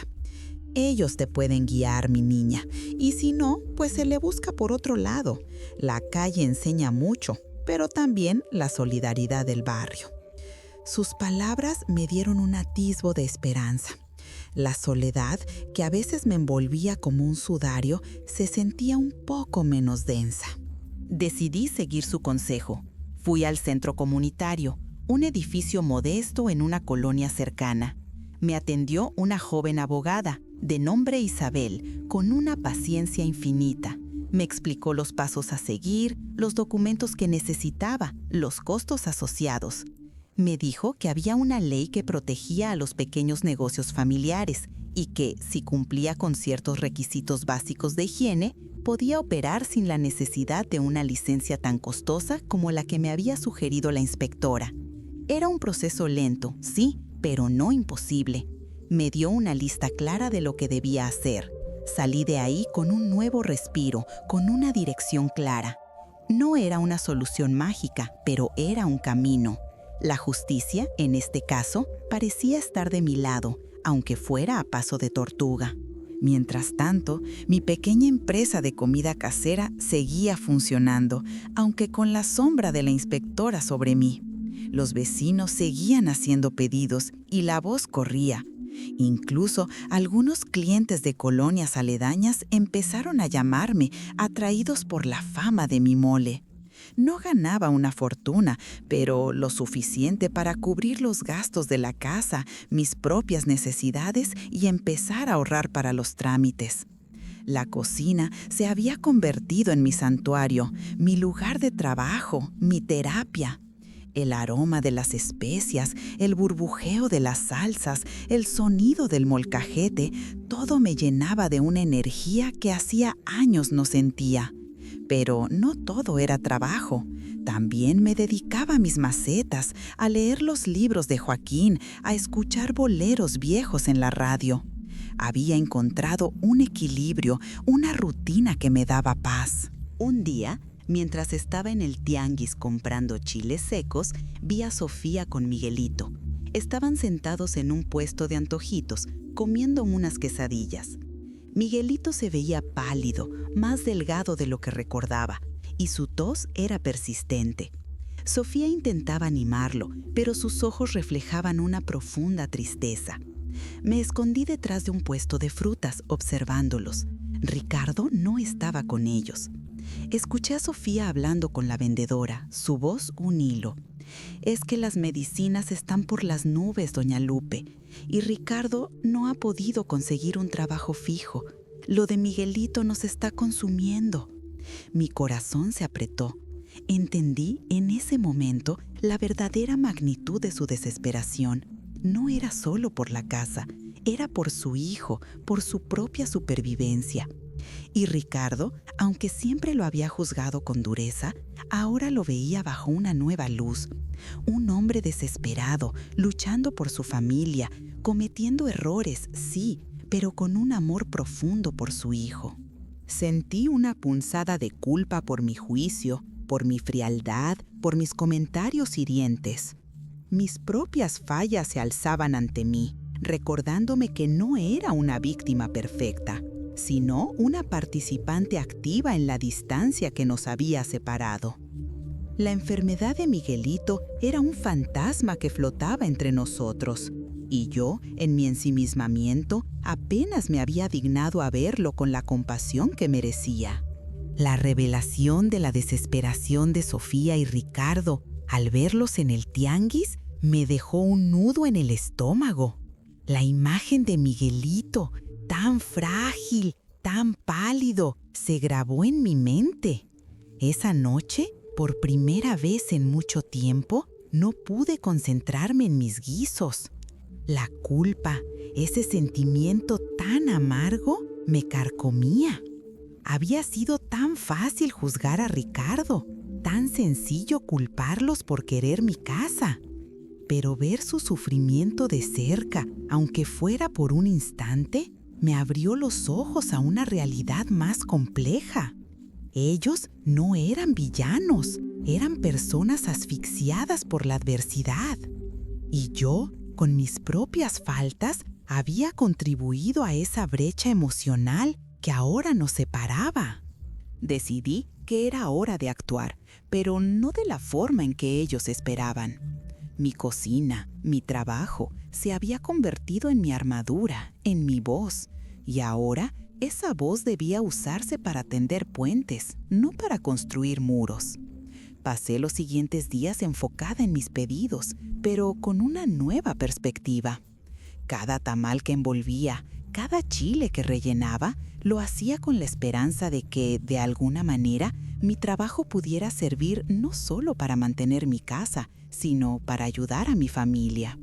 Ellos te pueden guiar, mi niña, y si no, pues se le busca por otro lado. La calle enseña mucho, pero también la solidaridad del barrio. Sus palabras me dieron un atisbo de esperanza. La soledad, que a veces me envolvía como un sudario, se sentía un poco menos densa. Decidí seguir su consejo. Fui al centro comunitario, un edificio modesto en una colonia cercana. Me atendió una joven abogada, de nombre Isabel, con una paciencia infinita. Me explicó los pasos a seguir, los documentos que necesitaba, los costos asociados. Me dijo que había una ley que protegía a los pequeños negocios familiares y que, si cumplía con ciertos requisitos básicos de higiene, podía operar sin la necesidad de una licencia tan costosa como la que me había sugerido la inspectora. Era un proceso lento, sí, pero no imposible. Me dio una lista clara de lo que debía hacer. Salí de ahí con un nuevo respiro, con una dirección clara. No era una solución mágica, pero era un camino. La justicia, en este caso, parecía estar de mi lado, aunque fuera a paso de tortuga. Mientras tanto, mi pequeña empresa de comida casera seguía funcionando, aunque con la sombra de la inspectora sobre mí. Los vecinos seguían haciendo pedidos y la voz corría. Incluso algunos clientes de colonias aledañas empezaron a llamarme, atraídos por la fama de mi mole. No ganaba una fortuna, pero lo suficiente para cubrir los gastos de la casa, mis propias necesidades y empezar a ahorrar para los trámites. La cocina se había convertido en mi santuario, mi lugar de trabajo, mi terapia. El aroma de las especias, el burbujeo de las salsas, el sonido del molcajete, todo me llenaba de una energía que hacía años no sentía. Pero no todo era trabajo. También me dedicaba a mis macetas, a leer los libros de Joaquín, a escuchar boleros viejos en la radio. Había encontrado un equilibrio, una rutina que me daba paz. Un día, mientras estaba en el tianguis comprando chiles secos, vi a Sofía con Miguelito. Estaban sentados en un puesto de antojitos, comiendo unas quesadillas. Miguelito se veía pálido, más delgado de lo que recordaba, y su tos era persistente. Sofía intentaba animarlo, pero sus ojos reflejaban una profunda tristeza. Me escondí detrás de un puesto de frutas, observándolos. Ricardo no estaba con ellos. Escuché a Sofía hablando con la vendedora, su voz un hilo. Es que las medicinas están por las nubes, doña Lupe, y Ricardo no ha podido conseguir un trabajo fijo. Lo de Miguelito nos está consumiendo. Mi corazón se apretó. Entendí en ese momento la verdadera magnitud de su desesperación. No era solo por la casa, era por su hijo, por su propia supervivencia. Y Ricardo, aunque siempre lo había juzgado con dureza, ahora lo veía bajo una nueva luz. Un hombre desesperado, luchando por su familia, cometiendo errores, sí, pero con un amor profundo por su hijo. Sentí una punzada de culpa por mi juicio, por mi frialdad, por mis comentarios hirientes. Mis propias fallas se alzaban ante mí, recordándome que no era una víctima perfecta, sino una participante activa en la distancia que nos había separado. La enfermedad de Miguelito era un fantasma que flotaba entre nosotros. Y yo, en mi ensimismamiento, apenas me había dignado a verlo con la compasión que merecía. La revelación de la desesperación de Sofía y Ricardo al verlos en el tianguis me dejó un nudo en el estómago. La imagen de Miguelito, tan frágil, tan pálido, se grabó en mi mente. Esa noche, por primera vez en mucho tiempo, no pude concentrarme en mis guisos. La culpa, ese sentimiento tan amargo, me carcomía. Había sido tan fácil juzgar a Ricardo, tan sencillo culparlos por querer mi casa. Pero ver su sufrimiento de cerca, aunque fuera por un instante, me abrió los ojos a una realidad más compleja. Ellos no eran villanos, eran personas asfixiadas por la adversidad. Y yo, con mis propias faltas, había contribuido a esa brecha emocional que ahora nos separaba. Decidí que era hora de actuar, pero no de la forma en que ellos esperaban. Mi cocina, mi trabajo, se había convertido en mi armadura, en mi voz, y ahora esa voz debía usarse para tender puentes, no para construir muros. Pasé los siguientes días enfocada en mis pedidos, pero con una nueva perspectiva. Cada tamal que envolvía, cada chile que rellenaba, lo hacía con la esperanza de que, de alguna manera, mi trabajo pudiera servir no solo para mantener mi casa, sino para ayudar a mi familia.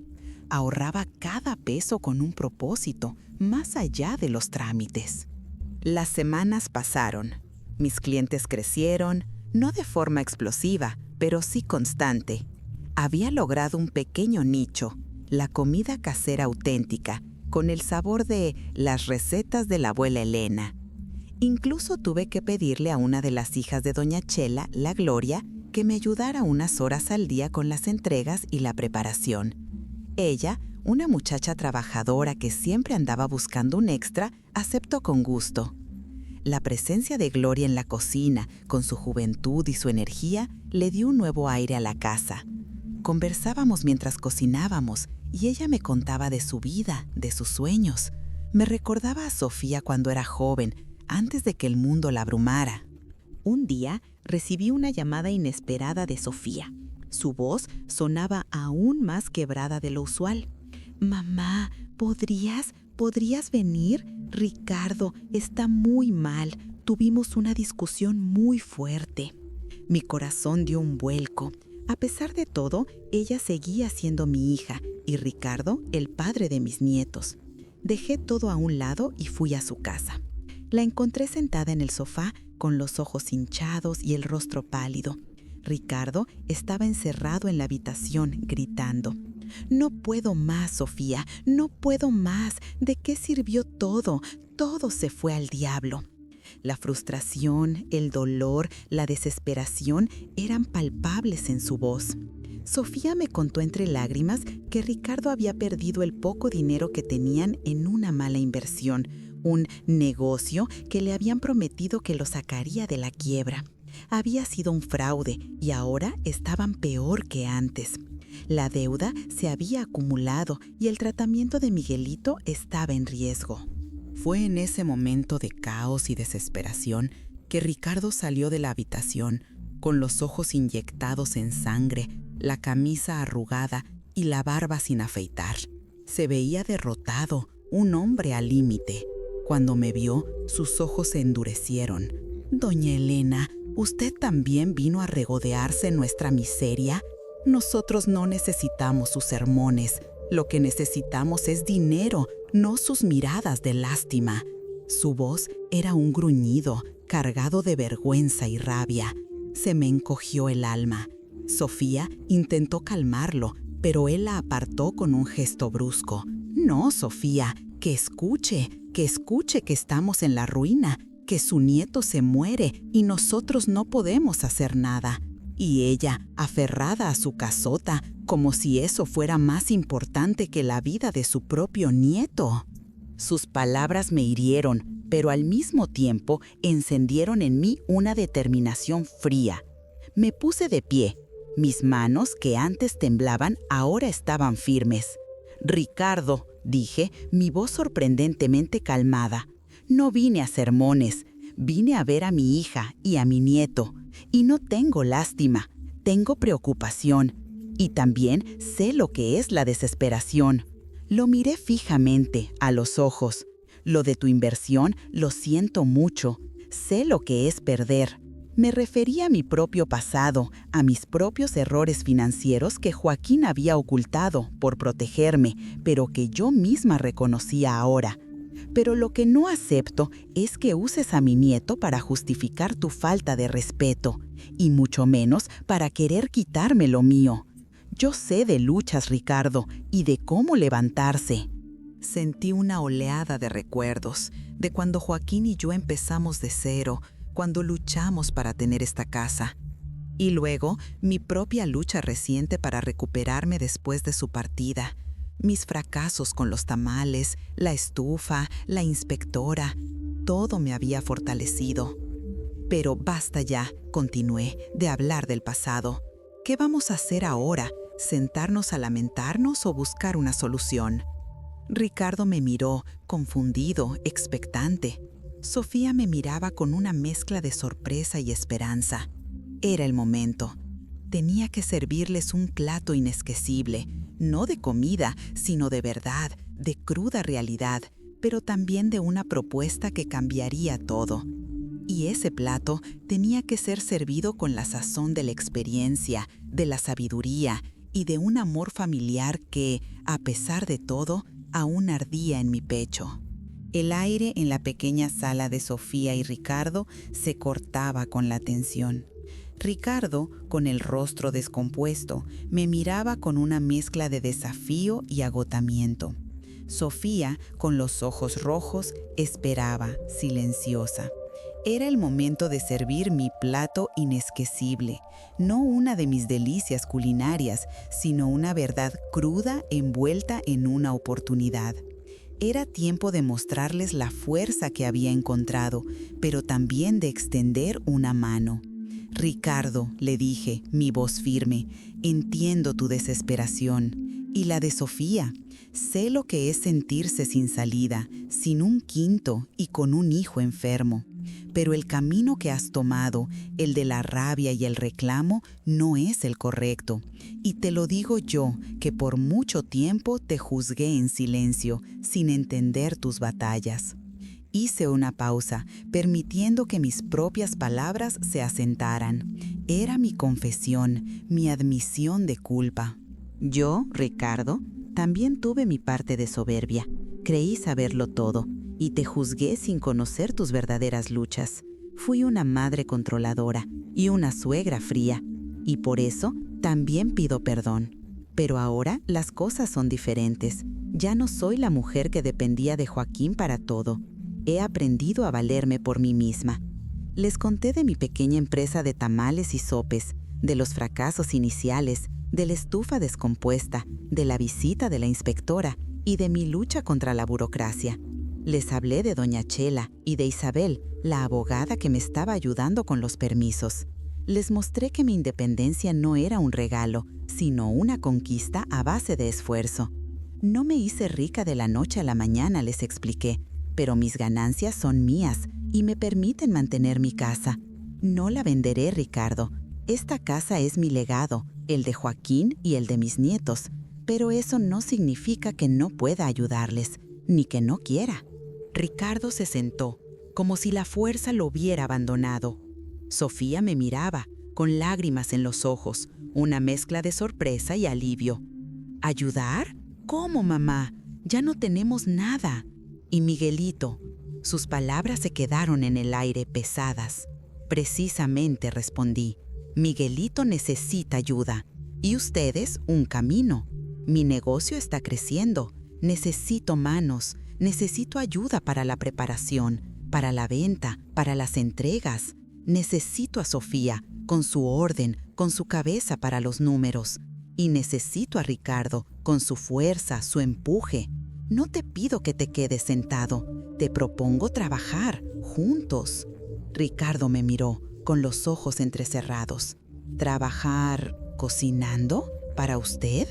Ahorraba cada peso con un propósito, más allá de los trámites. Las semanas pasaron. Mis clientes crecieron, no de forma explosiva, pero sí constante. Había logrado un pequeño nicho, la comida casera auténtica, con el sabor de las recetas de la abuela Elena. Incluso tuve que pedirle a una de las hijas de doña Chela, la Gloria, que me ayudara unas horas al día con las entregas y la preparación. Ella, una muchacha trabajadora que siempre andaba buscando un extra, aceptó con gusto. La presencia de Gloria en la cocina, con su juventud y su energía, le dio un nuevo aire a la casa. Conversábamos mientras cocinábamos y ella me contaba de su vida, de sus sueños. Me recordaba a Sofía cuando era joven, antes de que el mundo la abrumara. Un día recibí una llamada inesperada de Sofía. Su voz sonaba aún más quebrada de lo usual. «Mamá, ¿podrías venir? Ricardo está muy mal. Tuvimos una discusión muy fuerte». Mi corazón dio un vuelco. A pesar de todo, ella seguía siendo mi hija y Ricardo el padre de mis nietos. Dejé todo a un lado y fui a su casa. La encontré sentada en el sofá con los ojos hinchados y el rostro pálido. Ricardo estaba encerrado en la habitación gritando. «No puedo más, Sofía, no puedo más. ¿De qué sirvió todo? Todo se fue al diablo». La frustración, el dolor, la desesperación eran palpables en su voz. Sofía me contó entre lágrimas que Ricardo había perdido el poco dinero que tenían en una mala inversión, un negocio que le habían prometido que lo sacaría de la quiebra. Había sido un fraude y ahora estaban peor que antes. La deuda se había acumulado y el tratamiento de Miguelito estaba en riesgo. Fue en ese momento de caos y desesperación que Ricardo salió de la habitación, con los ojos inyectados en sangre, la camisa arrugada y la barba sin afeitar. Se veía derrotado, un hombre al límite. Cuando me vio, sus ojos se endurecieron. «Doña Elena, ¿usted también vino a regodearse en nuestra miseria? Nosotros no necesitamos sus sermones. Lo que necesitamos es dinero, no sus miradas de lástima». Su voz era un gruñido, cargado de vergüenza y rabia. Se me encogió el alma. Sofía intentó calmarlo, pero él la apartó con un gesto brusco. «No, Sofía, que escuche que estamos en la ruina, que su nieto se muere y nosotros no podemos hacer nada». Y ella, aferrada a su casota, como si eso fuera más importante que la vida de su propio nieto. Sus palabras me hirieron, pero al mismo tiempo encendieron en mí una determinación fría. Me puse de pie. Mis manos, que antes temblaban, ahora estaban firmes. Ricardo, dije, mi voz sorprendentemente calmada. No vine a sermones, vine a ver a mi hija y a mi nieto. Y no tengo lástima, tengo preocupación. Y también sé lo que es la desesperación. Lo miré fijamente, a los ojos. Lo de tu inversión lo siento mucho. Sé lo que es perder. Me refería a mi propio pasado, a mis propios errores financieros que Joaquín había ocultado por protegerme, pero que yo misma reconocía ahora. Pero lo que no acepto es que uses a mi nieto para justificar tu falta de respeto, y mucho menos para querer quitarme lo mío. Yo sé de luchas, Ricardo, y de cómo levantarse. Sentí una oleada de recuerdos, de cuando Joaquín y yo empezamos de cero, cuando luchamos para tener esta casa. Y luego, mi propia lucha reciente para recuperarme después de su partida. Mis fracasos con los tamales, la estufa, la inspectora, todo me había fortalecido. Pero basta ya, continué, de hablar del pasado. ¿Qué vamos a hacer ahora? ¿Sentarnos a lamentarnos o buscar una solución? Ricardo me miró, confundido, expectante. Sofía me miraba con una mezcla de sorpresa y esperanza. Era el momento. Tenía que servirles un plato inesquecible, no de comida, sino de verdad, de cruda realidad, pero también de una propuesta que cambiaría todo. Y ese plato tenía que ser servido con la sazón de la experiencia, de la sabiduría y de un amor familiar que, a pesar de todo, aún ardía en mi pecho. El aire en la pequeña sala de Sofía y Ricardo se cortaba con la tensión. Ricardo, con el rostro descompuesto, me miraba con una mezcla de desafío y agotamiento. Sofía, con los ojos rojos, esperaba, silenciosa. Era el momento de servir mi plato inesquecible, no una de mis delicias culinarias, sino una verdad cruda envuelta en una oportunidad. Era tiempo de mostrarles la fuerza que había encontrado, pero también de extender una mano. Ricardo, le dije, mi voz firme, entiendo tu desesperación. Y la de Sofía. Sé lo que es sentirse sin salida, sin un quinto y con un hijo enfermo. Pero el camino que has tomado, el de la rabia y el reclamo, no es el correcto. Y te lo digo yo, que por mucho tiempo te juzgué en silencio, sin entender tus batallas. Hice una pausa, permitiendo que mis propias palabras se asentaran. Era mi confesión, mi admisión de culpa. Yo, Ricardo, también tuve mi parte de soberbia. Creí saberlo todo y te juzgué sin conocer tus verdaderas luchas. Fui una madre controladora y una suegra fría, y por eso también pido perdón. Pero ahora las cosas son diferentes. Ya no soy la mujer que dependía de Joaquín para todo. He aprendido a valerme por mí misma. Les conté de mi pequeña empresa de tamales y sopes, de los fracasos iniciales, de la estufa descompuesta, de la visita de la inspectora y de mi lucha contra la burocracia. Les hablé de doña Chela y de Isabel, la abogada que me estaba ayudando con los permisos. Les mostré que mi independencia no era un regalo, sino una conquista a base de esfuerzo. No me hice rica de la noche a la mañana, les expliqué, pero mis ganancias son mías y me permiten mantener mi casa. No la venderé, Ricardo. Esta casa es mi legado, el de Joaquín y el de mis nietos, pero eso no significa que no pueda ayudarles, ni que no quiera. Ricardo se sentó, como si la fuerza lo hubiera abandonado. Sofía me miraba, con lágrimas en los ojos, una mezcla de sorpresa y alivio. ¿Ayudar? ¿Cómo, mamá? Ya no tenemos nada. Y Miguelito, sus palabras se quedaron en el aire pesadas. Precisamente, respondí. Miguelito necesita ayuda. Y ustedes, un camino. Mi negocio está creciendo. Necesito manos. Necesito ayuda para la preparación, para la venta, para las entregas. Necesito a Sofía, con su orden, con su cabeza para los números. Y necesito a Ricardo, con su fuerza, su empuje. No te pido que te quedes sentado. Te propongo trabajar, juntos. Ricardo me miró, con los ojos entrecerrados. ¿Trabajar cocinando? ¿Para usted?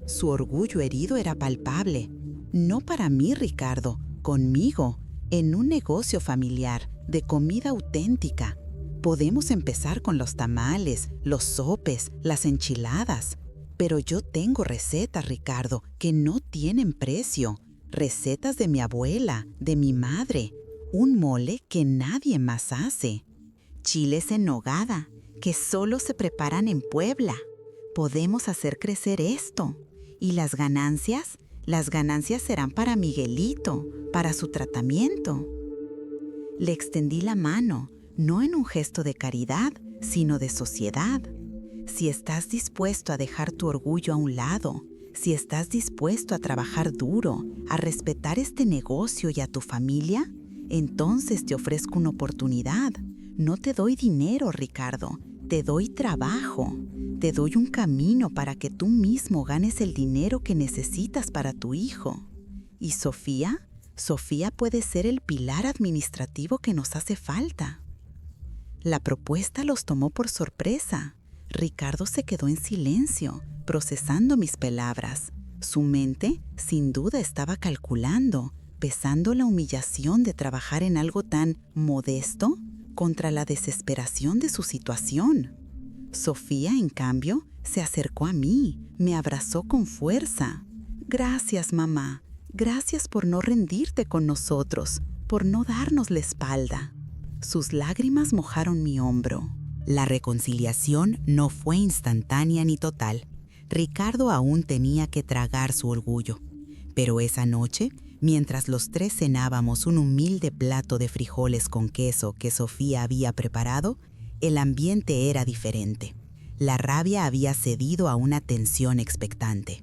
Su orgullo herido era palpable. No para mí, Ricardo, conmigo, en un negocio familiar de comida auténtica. Podemos empezar con los tamales, los sopes, las enchiladas. Pero yo tengo recetas, Ricardo, que no tienen precio. Recetas de mi abuela, de mi madre. Un mole que nadie más hace. Chiles en nogada, que solo se preparan en Puebla. Podemos hacer crecer esto. ¿Y las ganancias? Las ganancias serán para Miguelito, para su tratamiento. Le extendí la mano, no en un gesto de caridad, sino de sociedad. Si estás dispuesto a dejar tu orgullo a un lado, si estás dispuesto a trabajar duro, a respetar este negocio y a tu familia, entonces te ofrezco una oportunidad. No te doy dinero, Ricardo, te doy trabajo. Te doy un camino para que tú mismo ganes el dinero que necesitas para tu hijo. ¿Y Sofía? Sofía puede ser el pilar administrativo que nos hace falta. La propuesta los tomó por sorpresa. Ricardo se quedó en silencio, procesando mis palabras. Su mente, sin duda, estaba calculando, pesando la humillación de trabajar en algo tan modesto contra la desesperación de su situación. Sofía, en cambio, se acercó a mí, me abrazó con fuerza. Gracias, mamá. Gracias por no rendirte con nosotros, por no darnos la espalda. Sus lágrimas mojaron mi hombro. La reconciliación no fue instantánea ni total. Ricardo aún tenía que tragar su orgullo. Pero esa noche, mientras los tres cenábamos un humilde plato de frijoles con queso que Sofía había preparado, el ambiente era diferente. La rabia había cedido a una tensión expectante.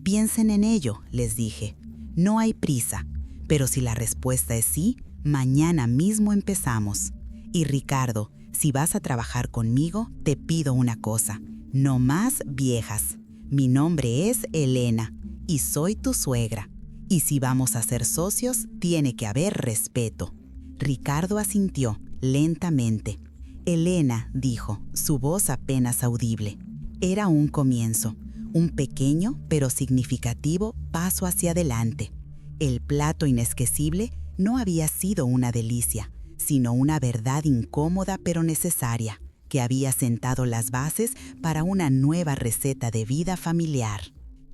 Piensen en ello, les dije. No hay prisa, pero si la respuesta es sí, mañana mismo empezamos. Y Ricardo, si vas a trabajar conmigo, te pido una cosa. No más viejas. Mi nombre es Elena y soy tu suegra. Y si vamos a ser socios, tiene que haber respeto. Ricardo asintió, lentamente. Elena, dijo, su voz apenas audible. Era un comienzo, un pequeño pero significativo paso hacia adelante. El plato inesquecible no había sido una delicia, sino una verdad incómoda pero necesaria, que había sentado las bases para una nueva receta de vida familiar.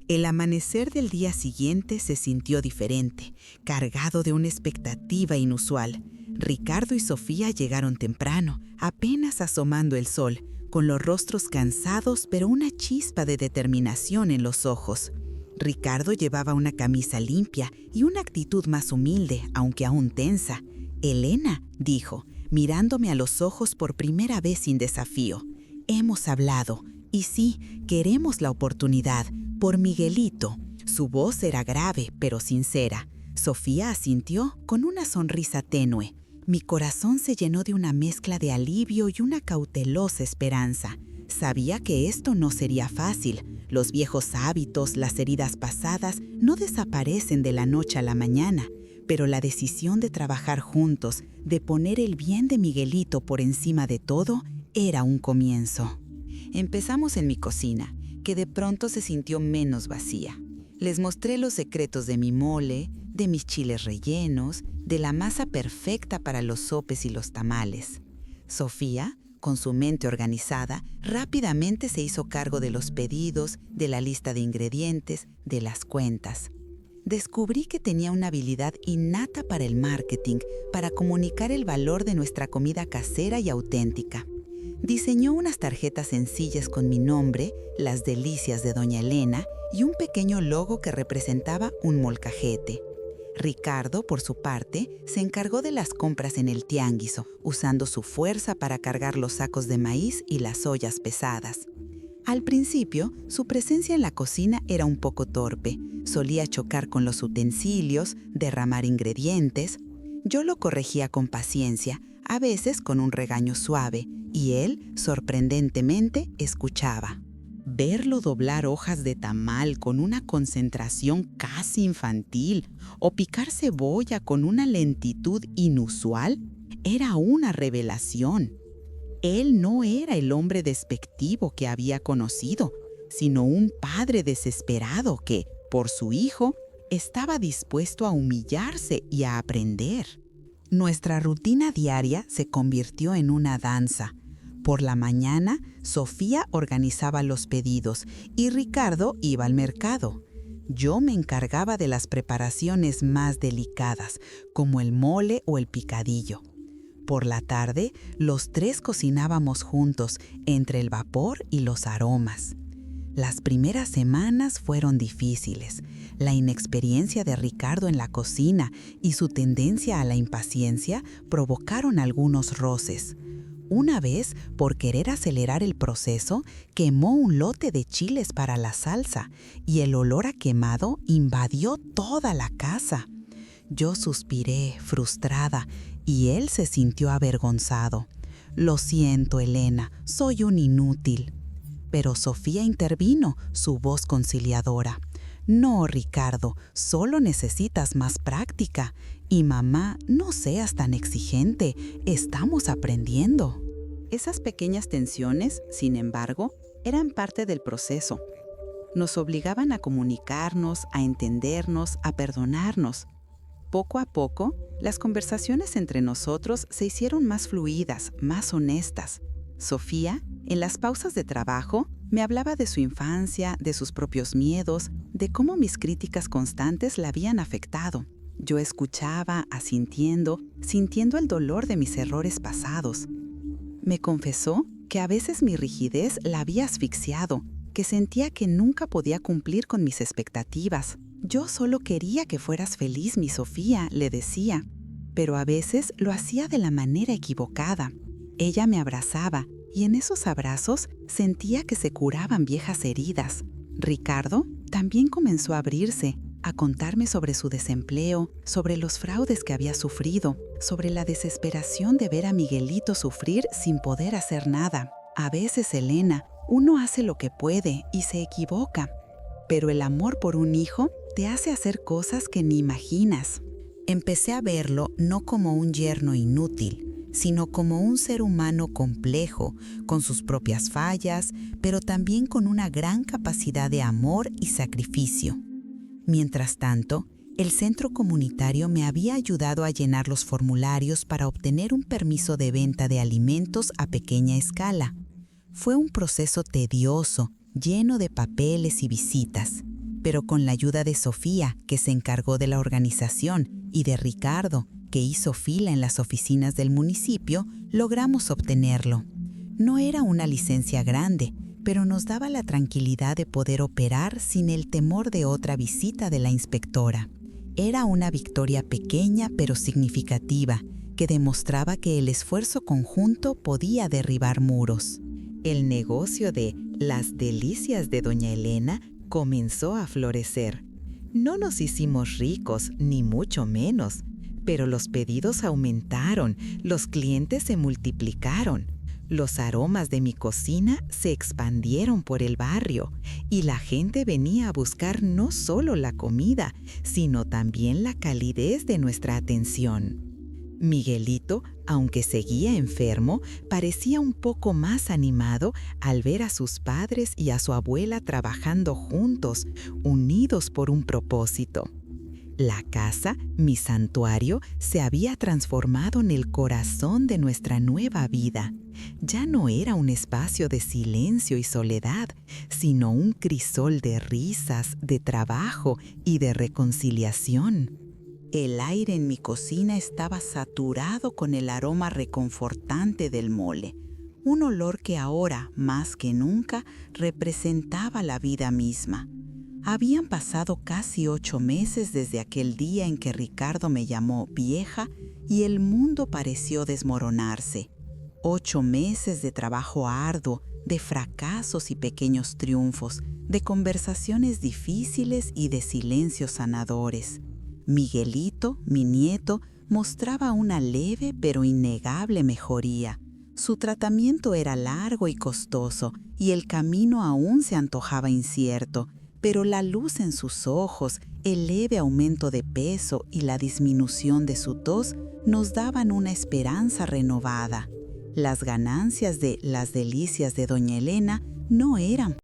El amanecer del día siguiente se sintió diferente, cargado de una expectativa inusual. Ricardo y Sofía llegaron temprano, apenas asomando el sol, con los rostros cansados pero una chispa de determinación en los ojos. Ricardo llevaba una camisa limpia y una actitud más humilde, aunque aún tensa. Elena, dijo, mirándome a los ojos por primera vez sin desafío. Hemos hablado, y sí, queremos la oportunidad, por Miguelito. Su voz era grave, pero sincera. Sofía asintió con una sonrisa tenue. Mi corazón se llenó de una mezcla de alivio y una cautelosa esperanza. Sabía que esto no sería fácil. Los viejos hábitos, las heridas pasadas, no desaparecen de la noche a la mañana. Pero la decisión de trabajar juntos, de poner el bien de Miguelito por encima de todo, era un comienzo. Empezamos en mi cocina, que de pronto se sintió menos vacía. Les mostré los secretos de mi mole, de mis chiles rellenos, de la masa perfecta para los sopes y los tamales. Sofía, con su mente organizada, rápidamente se hizo cargo de los pedidos, de la lista de ingredientes, de las cuentas. Descubrí que tenía una habilidad innata para el marketing, para comunicar el valor de nuestra comida casera y auténtica. Diseñó unas tarjetas sencillas con mi nombre, Las Delicias de Doña Elena, y un pequeño logo que representaba un molcajete. Ricardo, por su parte, se encargó de las compras en el tianguis, usando su fuerza para cargar los sacos de maíz y las ollas pesadas. Al principio, su presencia en la cocina era un poco torpe. Solía chocar con los utensilios, derramar ingredientes. Yo lo corregía con paciencia, a veces con un regaño suave, y él, sorprendentemente, escuchaba. Verlo doblar hojas de tamal con una concentración casi infantil o picar cebolla con una lentitud inusual era una revelación. Él no era el hombre despectivo que había conocido, sino un padre desesperado que, por su hijo, estaba dispuesto a humillarse y a aprender. Nuestra rutina diaria se convirtió en una danza. Por la mañana, Sofía organizaba los pedidos y Ricardo iba al mercado. Yo me encargaba de las preparaciones más delicadas, como el mole o el picadillo. Por la tarde, los tres cocinábamos juntos, entre el vapor y los aromas. Las primeras semanas fueron difíciles. La inexperiencia de Ricardo en la cocina y su tendencia a la impaciencia provocaron algunos roces. Una vez, por querer acelerar el proceso, quemó un lote de chiles para la salsa y el olor a quemado invadió toda la casa. Yo suspiré, frustrada, y él se sintió avergonzado. «Lo siento, Elena, soy un inútil». Pero Sofía intervino, su voz conciliadora. «No, Ricardo, solo necesitas más práctica. Y mamá, no seas tan exigente, estamos aprendiendo». Esas pequeñas tensiones, sin embargo, eran parte del proceso. Nos obligaban a comunicarnos, a entendernos, a perdonarnos. Poco a poco, las conversaciones entre nosotros se hicieron más fluidas, más honestas. Sofía, en las pausas de trabajo, me hablaba de su infancia, de sus propios miedos, de cómo mis críticas constantes la habían afectado. Yo escuchaba, sintiendo el dolor de mis errores pasados. Me confesó que a veces mi rigidez la había asfixiado, que sentía que nunca podía cumplir con mis expectativas. «Yo solo quería que fueras feliz, mi Sofía», le decía, pero a veces lo hacía de la manera equivocada. Ella me abrazaba y en esos abrazos sentía que se curaban viejas heridas. Ricardo también comenzó a abrirse, a contarme sobre su desempleo, sobre los fraudes que había sufrido, sobre la desesperación de ver a Miguelito sufrir sin poder hacer nada. A veces, Elena, uno hace lo que puede y se equivoca, pero el amor por un hijo te hace hacer cosas que ni imaginas. Empecé a verlo no como un yerno inútil, sino como un ser humano complejo, con sus propias fallas, pero también con una gran capacidad de amor y sacrificio. Mientras tanto, el centro comunitario me había ayudado a llenar los formularios para obtener un permiso de venta de alimentos a pequeña escala. Fue un proceso tedioso, lleno de papeles y visitas, pero con la ayuda de Sofía, que se encargó de la organización, y de Ricardo, que hizo fila en las oficinas del municipio, logramos obtenerlo. No era una licencia grande, pero nos daba la tranquilidad de poder operar sin el temor de otra visita de la inspectora. Era una victoria pequeña pero significativa, que demostraba que el esfuerzo conjunto podía derribar muros. El negocio de Las Delicias de Doña Elena comenzó a florecer. No nos hicimos ricos, ni mucho menos, pero los pedidos aumentaron, los clientes se multiplicaron. Los aromas de mi cocina se expandieron por el barrio y la gente venía a buscar no solo la comida, sino también la calidez de nuestra atención. Miguelito, aunque seguía enfermo, parecía un poco más animado al ver a sus padres y a su abuela trabajando juntos, unidos por un propósito. La casa, mi santuario, se había transformado en el corazón de nuestra nueva vida. Ya no era un espacio de silencio y soledad, sino un crisol de risas, de trabajo y de reconciliación. El aire en mi cocina estaba saturado con el aroma reconfortante del mole, un olor que ahora, más que nunca, representaba la vida misma. Habían pasado casi 8 meses desde aquel día en que Ricardo me llamó vieja y el mundo pareció desmoronarse. 8 meses de trabajo arduo, de fracasos y pequeños triunfos, de conversaciones difíciles y de silencios sanadores. Miguelito, mi nieto, mostraba una leve pero innegable mejoría. Su tratamiento era largo y costoso y el camino aún se antojaba incierto, pero la luz en sus ojos, el leve aumento de peso y la disminución de su tos nos daban una esperanza renovada. Las ganancias de Las Delicias de Doña Elena no eran